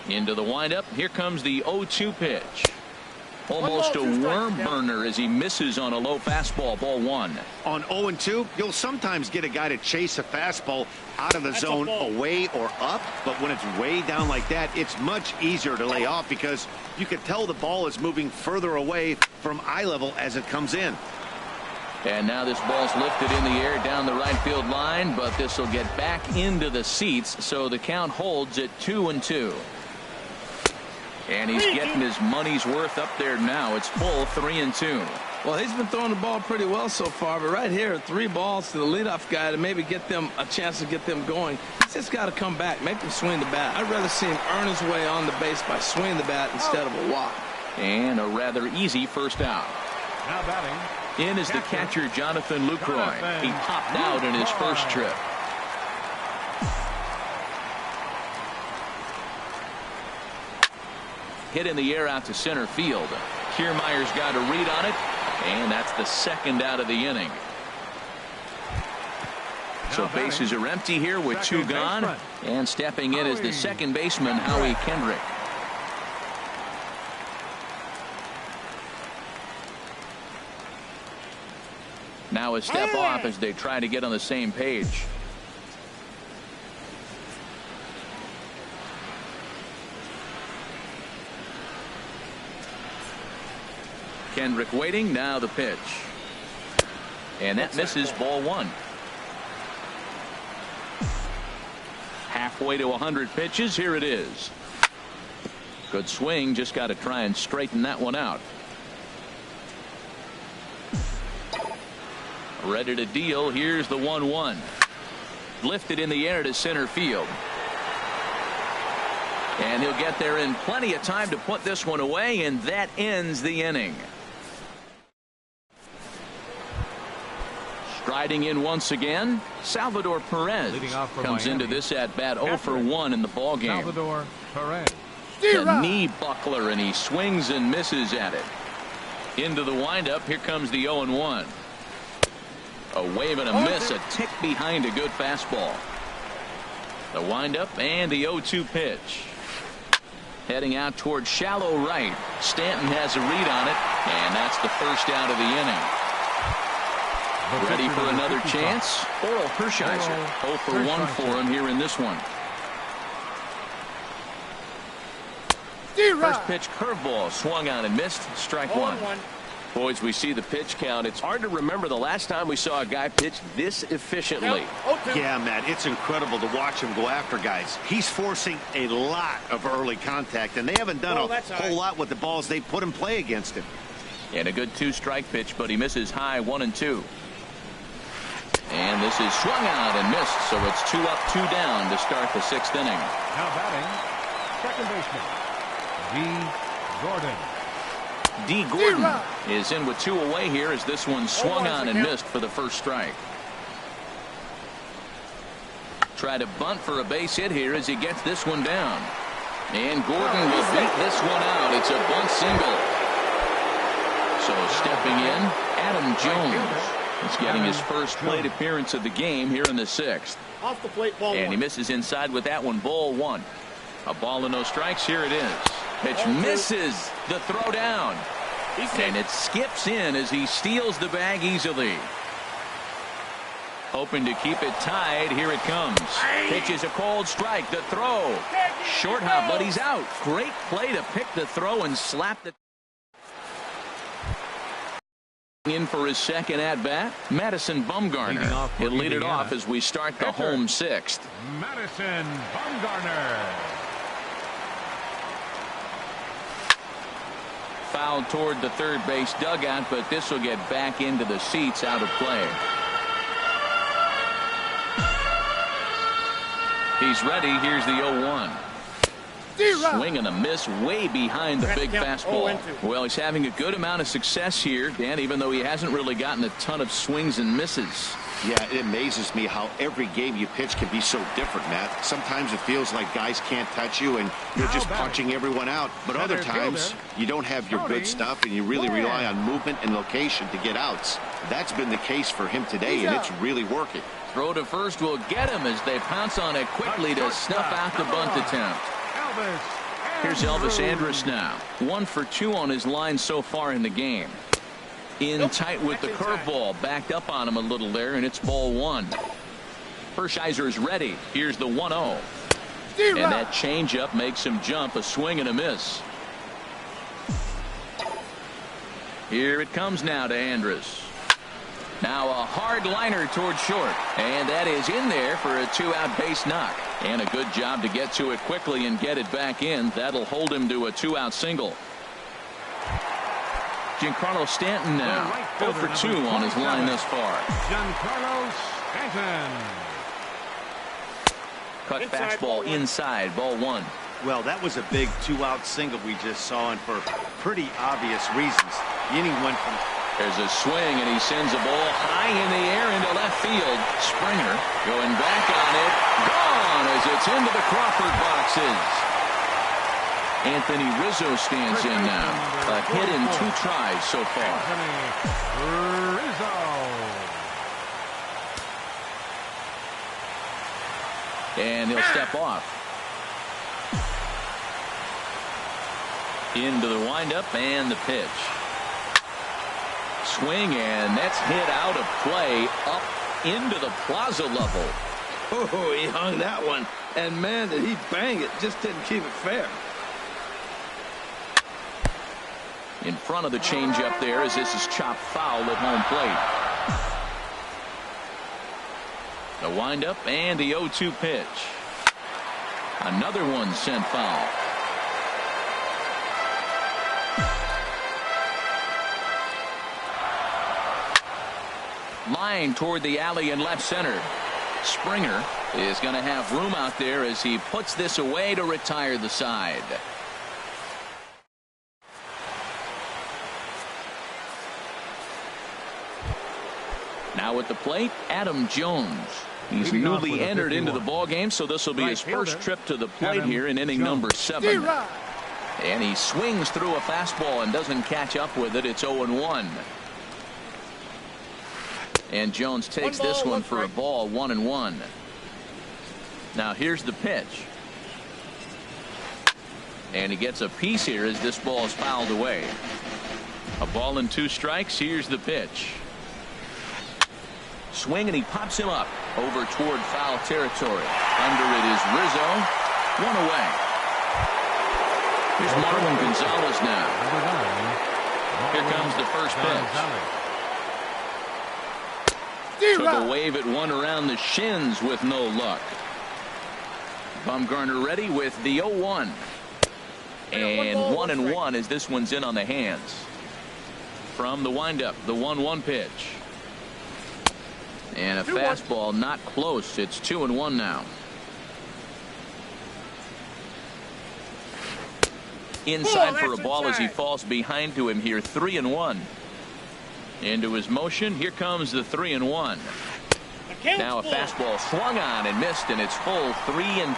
Into the windup. Here comes the 0-2 pitch. Almost a worm burner as he misses on a low fastball. Ball 1. On 0-2, you'll sometimes get a guy to chase a fastball out of the zone away or up, but when it's way down like that, it's much easier to lay off because you can tell the ball is moving further away from eye level as it comes in. And now this ball's lifted in the air down the right field line, but this will get back into the seats, so the count holds at 2-2. And he's getting his money's worth up there now. It's full 3-2. Well, he's been throwing the ball pretty well so far, but right here, 3 balls to the leadoff guy to maybe get them a chance to get them going. He's just got to come back, make them swing the bat. I'd rather see him earn his way on the base by swinging the bat instead of a walk. And a rather easy first out. Now batting. In is the catcher, Jonathan Lucroy. He popped out in his first trip. Hit in the air out to center field. Kiermaier's got a read on it, and that's the second out of the inning. So bases are empty here with 2 gone, and stepping in is the second baseman, Howie Kendrick. Now a step off as they try to get on the same page. Kendrick waiting. Now the pitch. And that misses. Ball 1. Halfway to 100 pitches. Here it is. Good swing. Just got to try and straighten that one out. Ready to deal. Here's the 1-1. Lifted in the air to center field. And he'll get there in plenty of time to put this one away, and that ends the inning. Striding in once again, Salvador Perez comes into this at bat 0 for 1 in the ball game. Salvador Perez. A knee buckler, and he swings and misses at it. Into the windup. Here comes the 0-1. A wave and a miss, a tick behind a good fastball. The windup and the 0-2 pitch. Heading out towards shallow right. Stanton has a read on it, and that's the first out of the inning. Ready for another chance? Oral Hershiser. 0 for 1 for him here in this one. First pitch curveball swung on and missed. Strike 1. Boys, we see the pitch count. It's hard to remember the last time we saw a guy pitch this efficiently. Yeah, Matt, it's incredible to watch him go after guys. He's forcing a lot of early contact, and they haven't done a whole lot with the balls they put in play against him. And a good 2-strike pitch, but he misses high 1-2. And this is swung out and missed, so it's 2 up, 2 down to start the 6th inning. Now batting, second baseman, D. Gordon is in with 2 away here as this one swung on and missed for the first strike. Try to bunt for a base hit here as he gets this one down. And Gordon will beat this one out. It's a bunt single. So stepping in, Adam Jones. He's getting his first plate appearance of the game here in the 6th. Off the plate, ball 1. And he misses inside with that one. Ball 1. A ball and no strikes. Here it is. Pitch misses the throw down. And it skips in as he steals the bag easily. Hoping to keep it tied. Here it comes. Pitch is a cold strike. The throw. Short hop, but he's out. Great play to pick the throw and slap the. In for his second at bat, Madison Bumgarner. He'll lead it off as we start the home 6th. Madison Bumgarner. Foul toward the third base dugout, but this will get back into the seats out of play. He's ready. Here's the 0-1. Swing and a miss way behind the big fastball. Well, he's having a good amount of success here, Dan, even though he hasn't really gotten a ton of swings and misses. Yeah, it amazes me how every game you pitch can be so different, Matt. Sometimes it feels like guys can't touch you and you're just punching everyone out. But other times you don't have your good stuff and you really rely on movement and location to get outs. That's been the case for him today, and it's really working. Throw to first will get him as they pounce on it quickly to snuff out the bunt attempt. Here's Elvis Andrus now. 1 for 2 on his line so far in the game. In tight with the curveball, backed up on him a little there, and it's ball 1. Hershiser's ready. Here's the 1-0. And that changeup makes him jump, a swing and a miss. Here it comes now to Andrus. Now a hard liner towards short, and that is in there for a 2-out base knock. And a good job to get to it quickly and get it back in. That'll hold him to a 2-out single. Giancarlo Stanton now, 0 for 2 on his line thus far. Giancarlo Stanton. Cut fastball inside, ball 1. Well, that was a big 2-out single we just saw, and for pretty obvious reasons. The inning went from... There's a swing, and he sends a ball high in the air into left field. Springer going back on it. Gone as it's into the Crawford boxes. Anthony Rizzo stands in now. A hit in 2 tries so far. Rizzo. And he'll step off. Into the windup and the pitch. Swing, and that's hit out of play up into the plaza level. Oh, he hung that one. And, man, did he bang it. Just didn't keep it fair. In front of the changeup there as this is chopped foul at home plate. The windup and the 0-2 pitch. Another one sent foul. Line toward the alley in left center. Springer is going to have room out there as he puts this away to retire the side. Now at the plate, Adam Jones. He's newly entered into the ball game, so this will be his first trip to the plate here in inning number 7. And he swings through a fastball and doesn't catch up with it. It's 0-1. And Jones takes this one for a ball, 1-1. Now here's the pitch. And he gets a piece here as this ball is fouled away. A ball and 2 strikes. Here's the pitch. Swing, and he pops him up over toward foul territory. Under it is Rizzo. 1 away. Here's Marwin Gonzalez now. Here comes the first pitch. Took a wave at one around the shins with no luck. Bumgarner ready with the 0-1. And 1-1 as this one's in on the hands. From the windup, the 1-1 pitch. And a fastball not close. It's 2-1 now. Inside for a ball as he falls behind to him here. 3-1. Into his motion. Here comes the 3-1. Now a fastball swung on and missed, and it's full 3-2.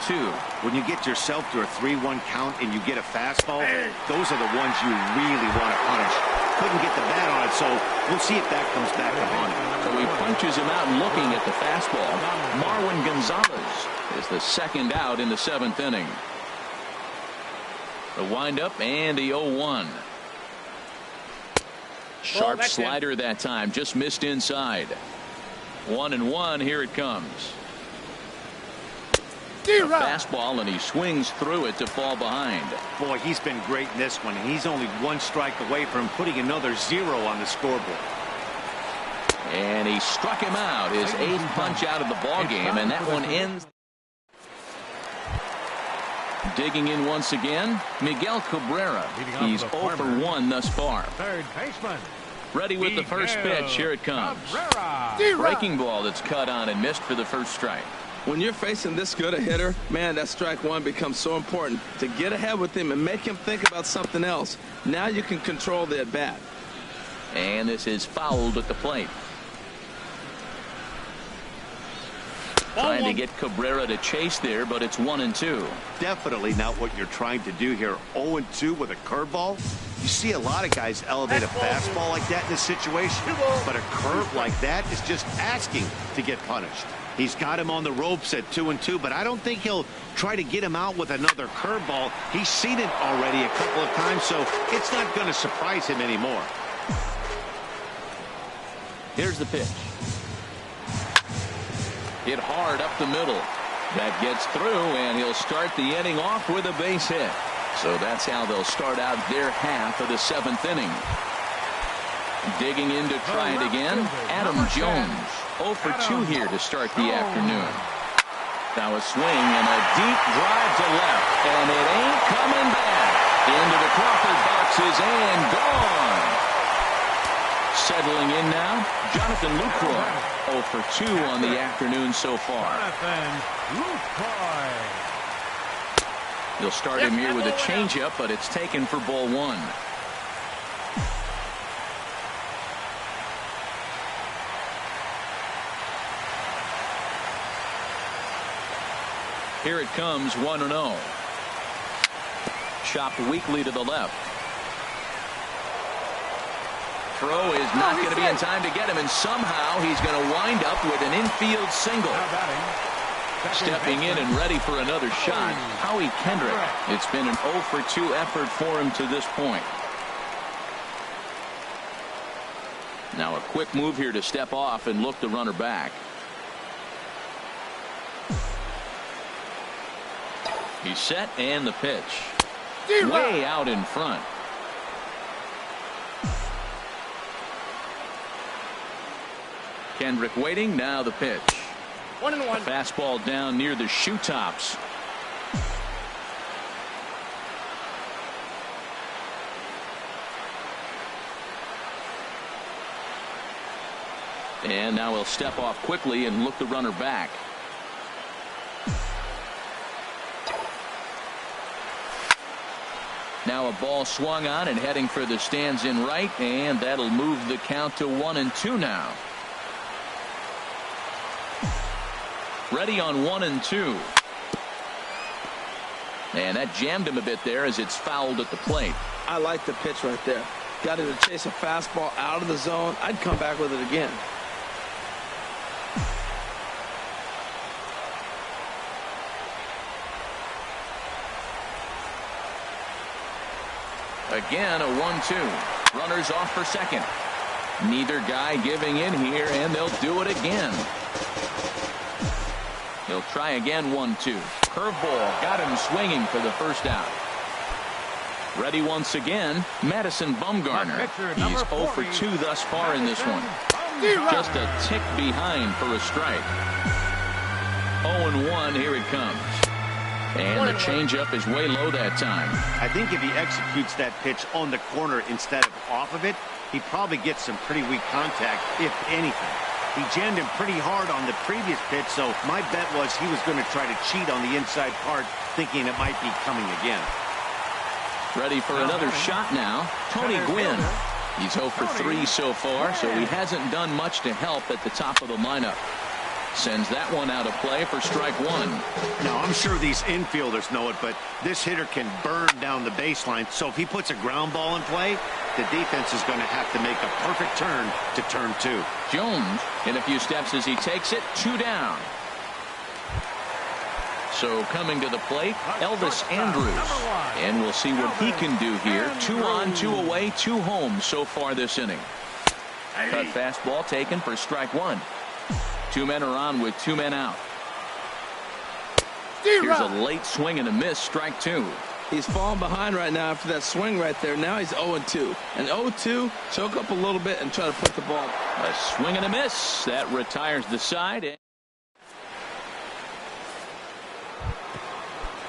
When you get yourself to a 3-1 count and you get a fastball, those are the ones you really want to punish. Couldn't get the bat on it, so we'll see if that comes back to haunt him. So he punches him out looking at the fastball. Marwin Gonzalez is the second out in the 7th inning. The windup and the 0-1. Sharp slider that time, just missed inside. 1-1, here it comes. A fastball, and he swings through it to fall behind. Boy, he's been great in this one, and he's only 1 strike away from putting another 0 on the scoreboard. And he struck him out, his 8th punch out of the ball game, and that one ends. Digging in once again, Miguel Cabrera. He's 0 for 1 thus far. Third baseman. Ready with the first pitch. Here it comes. Breaking ball that's cut on and missed for the first strike. When you're facing this good a hitter, man, that strike one becomes so important to get ahead with him and make him think about something else. Now you can control the at-bat. And this is fouled at the plate. Trying to get Cabrera to chase there, but it's 1-2. Definitely not what you're trying to do here. 0-2 with a curveball. You see a lot of guys elevate a fastball like that in this situation, but a curve like that is just asking to get punished. He's got him on the ropes at 2-2, but I don't think he'll try to get him out with another curveball. He's seen it already a couple of times, so it's not going to surprise him anymore. Here's the pitch. Hit hard up the middle. That gets through, and he'll start the inning off with a base hit. So that's how they'll start out their half of the 7th inning. Digging in to try it again, Adam Jones. 0 for 2 here to start the afternoon. Now a swing and a deep drive to left, and it ain't coming back. Into the Crawford boxes and gone. Settling in now, Jonathan Lucroy. 0 for 2 on the afternoon so far. He'll start him here with a changeup, but it's taken for ball 1. Here it comes, 1-0. Chopped weakly to the left. Throw is not going to be in time to get him, and somehow he's going to wind up with an infield single. Stepping in and ready for another shot, Howie Kendrick. It's been an 0 for 2 effort for him to this point. Now a quick move here to step off and look the runner back. He's set, and the pitch. Way out in front. Kendrick waiting, now the pitch. 1-1. Fastball down near the shoe tops. And now he'll step off quickly and look the runner back. Now a ball swung on and heading for the stands in right, and that'll move the count to 1-2 now. Ready on 1-2. And that jammed him a bit there as it's fouled at the plate. I like the pitch right there. Got him to chase a fastball out of the zone. I'd come back with it again. Again, a 1-2. Runners off for second. Neither guy giving in here, and they'll do it again. He'll try again, 1-2. Curveball got him swinging for the first out. Ready once again, Madison Bumgarner. He's 0 for 2 thus far in this one. Just a tick behind for a strike. 0-1, here it comes. And the changeup is way low that time. I think if he executes that pitch on the corner instead of off of it, he probably gets some pretty weak contact, if anything. He jammed him pretty hard on the previous pitch, so my bet was he was going to try to cheat on the inside part, thinking it might be coming again. Ready for another shot now, Tony Gwynn. He's 0 for 3 so far, so he hasn't done much to help at the top of the lineup. Sends that one out of play for strike 1. Now, I'm sure these infielders know it, but this hitter can burn down the baseline, so if he puts a ground ball in play, the defense is going to have to make a perfect turn to turn 2. Jones in a few steps as he takes it, 2 down. So coming to the plate, Elvis Andrus. And we'll see what he can do here. 2 on, 2 away, 2 home so far this inning. Cut fastball taken for strike 1. 2 men are on with 2 men out. Here's a late swing and a miss, strike 2. He's falling behind right now after that swing right there. Now he's 0-2. And 0-2, choke up a little bit and try to put the ball. A swing and a miss. That retires the side.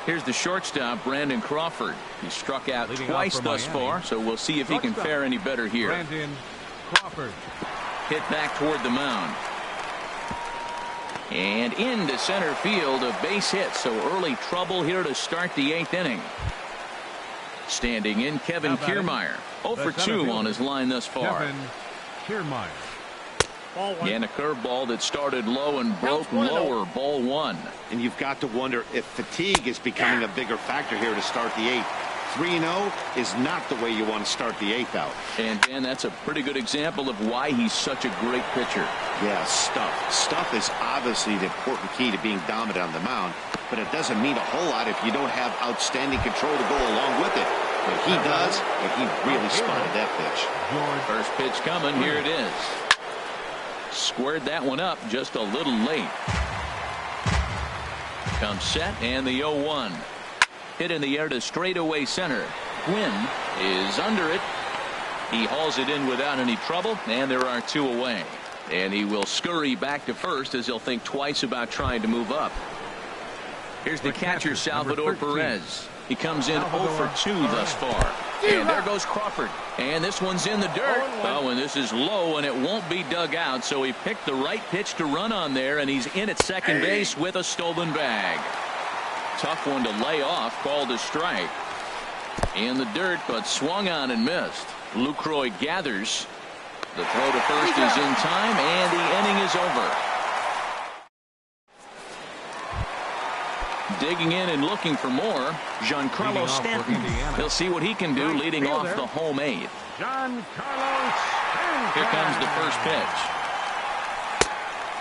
Here's the shortstop, Brandon Crawford. He struck out twice thus far, so we'll see if he can fare any better here. Brandon Crawford. Hit back toward the mound. And into center field, a base hit. So early trouble here to start the 8th inning. Standing in, Kevin Kiermaier. 0 for 2 on his line thus far. Kevin Kiermaier. And a curveball that started low and broke lower. Ball 1. And you've got to wonder if fatigue is becoming a bigger factor here to start the 8th. 3-0 is not the way you want to start the 8th out. And Dan, that's a pretty good example of why he's such a great pitcher. Yeah, stuff is obviously the important key to being dominant on the mound, but it doesn't mean a whole lot if you don't have outstanding control to go along with it. But he does, and he really spotted that pitch. First pitch coming. Here it is. Squared that one up just a little late. Comes set, and the 0-1. Hit in the air to straightaway center. Quinn is under it. He hauls it in without any trouble, and there are 2 away. And he will scurry back to first as he'll think twice about trying to move up. Here's the catcher, Salvador Perez. He comes in 0 for 2 thus far. And there goes Crawford. And this one's in the dirt. Oh, and this is low, and it won't be dug out. So he picked the right pitch to run on there, and he's in at second base with a stolen bag. Tough one to lay off, called a strike. In the dirt, but swung on and missed. Lucroy gathers. The throw to first is in time, and the inning is over. Digging in and looking for more, Giancarlo Stanton. He'll see what he can do leading off the home 8th. Giancarlo Stanton. Here comes the first pitch.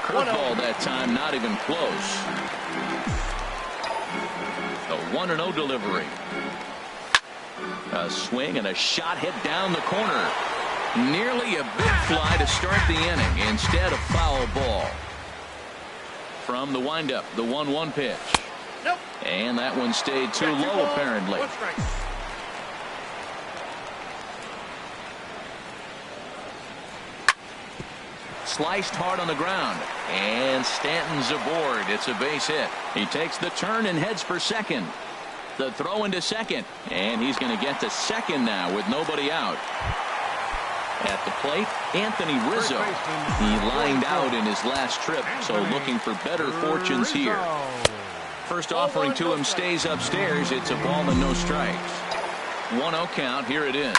Curveball that time, not even close. A 1-0 delivery. A swing and a shot hit down the corner. Nearly a big fly to start the inning. Instead, a foul ball. From the windup, the 1-1 pitch. Nope. And that one stayed too low, apparently. Sliced hard on the ground. And Stanton's aboard. It's a base hit. He takes the turn and heads for second. The throw into second. And he's going to get to second now with nobody out. At the plate, Anthony Rizzo. He lined out in his last trip, so looking for better fortunes here. First offering to him stays upstairs. It's a ball and no strikes. 1-0 count. Here it is.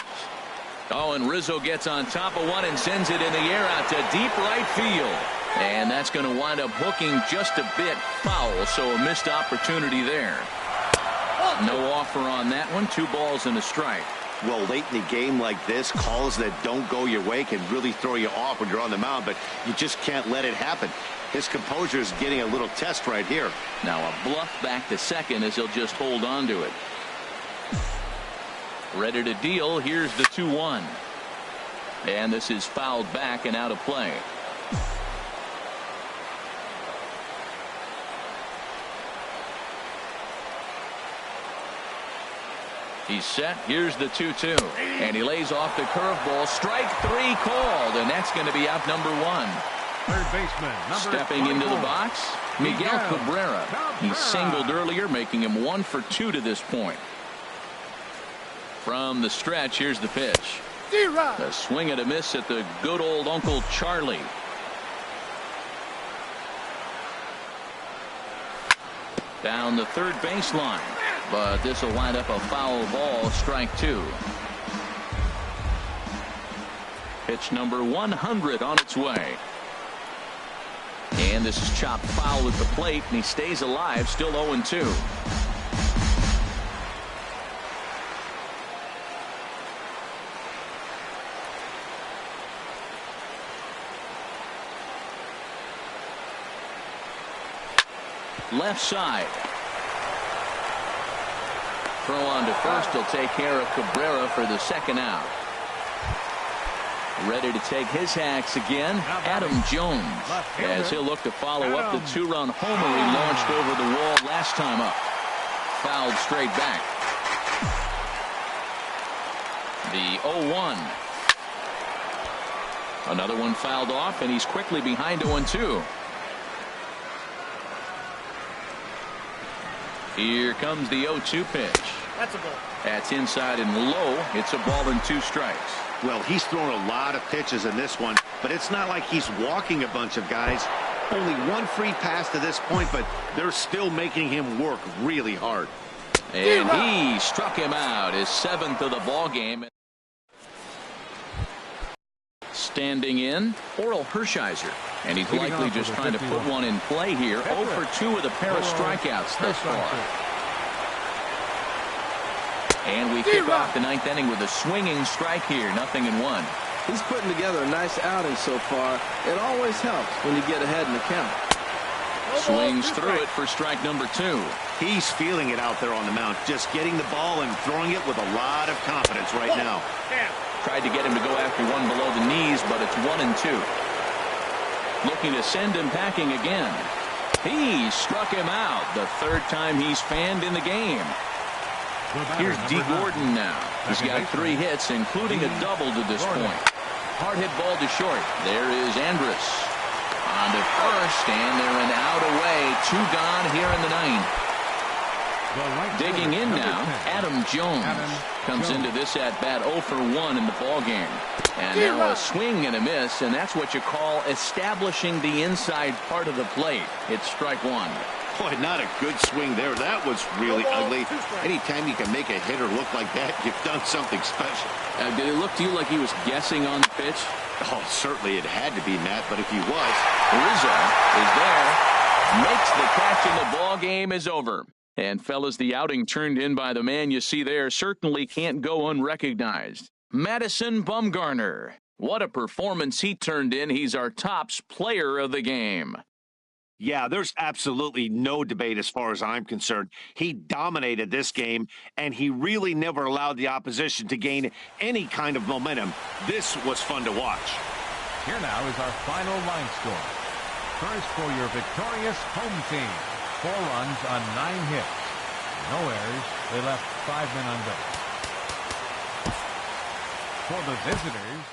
Oh, and Rizzo gets on top of one and sends it in the air out to deep right field. And that's going to wind up hooking just a bit foul, so a missed opportunity there. No offer on that one. 2 balls and a strike. Well, late in the game like this, calls that don't go your way can really throw you off when you're on the mound, but you just can't let it happen. His composure is getting a little test right here. Now a bluff back to second as he'll just hold on to it. Ready to deal. Here's the 2-1. And this is fouled back and out of play. He's set. Here's the 2-2. And he lays off the curveball. Strike 3 called. And that's going to be out number 1. Third baseman, Stepping into the box, Miguel Cabrera. He singled earlier, making him 1 for 2 to this point. From the stretch, here's the pitch. A swing and a miss at the good old Uncle Charlie. Down the third baseline. But this will wind up a foul ball, strike 2. Pitch number 100 on its way. And this is chopped foul at the plate, and he stays alive, still 0-2. Left side. Throw on to first. He'll take care of Cabrera for the second out. Ready to take his hacks again, Adam Jones, as he'll look to follow up the 2-run homer he launched over the wall last time up. Fouled straight back. The 0-1. Another one fouled off, and he's quickly behind 0-2. Here comes the 0-2 pitch. That's a ball. That's inside and low. It's a ball and 2 strikes. Well, he's thrown a lot of pitches in this one, but it's not like he's walking a bunch of guys. Only one free pass to this point, but they're still making him work really hard. And he struck him out, his 7th of the ball game. Standing in, Oral Hershiser. And he's likely just trying to put one in play here. 0 for 2 with a pair of strikeouts thus far. And we kick off the 9th inning with a swinging strike here. 0-1. He's putting together a nice outing so far. It always helps when you get ahead in the count. Swings through it for strike number 2. He's feeling it out there on the mound, just getting the ball and throwing it with a lot of confidence right now. Tried to get him to go after one below the knees, but it's 1-2. Looking to send him packing again. He struck him out, the 3rd time he's fanned in the game. Here's D. Gordon now. He's got 3 hits, including a double to this point. Hard hit ball to short. There is Andrus. On to first, and they're an out away. 2 gone here in the 9th. Digging in now, Adam Jones comes into this at-bat 0 for 1 in the ballgame. And now a swing and a miss, and that's what you call establishing the inside part of the plate. It's strike 1. Boy, not a good swing there. That was really ugly. Anytime you can make a hitter look like that, you've done something special. Did it look to you like he was guessing on the pitch? Oh, certainly it had to be, Matt, but if he was... Rizzo is there, makes the catch, and the ball game is over. And, fellas, the outing turned in by the man you see there certainly can't go unrecognized. Madison Bumgarner. What a performance he turned in. He's our tops player of the game. Yeah, there's absolutely no debate as far as I'm concerned. He dominated this game, and he really never allowed the opposition to gain any kind of momentum. This was fun to watch. Here now is our final line score. First for your victorious home team. 4 runs on 9 hits. No errors. They left 5 men on base. For the visitors,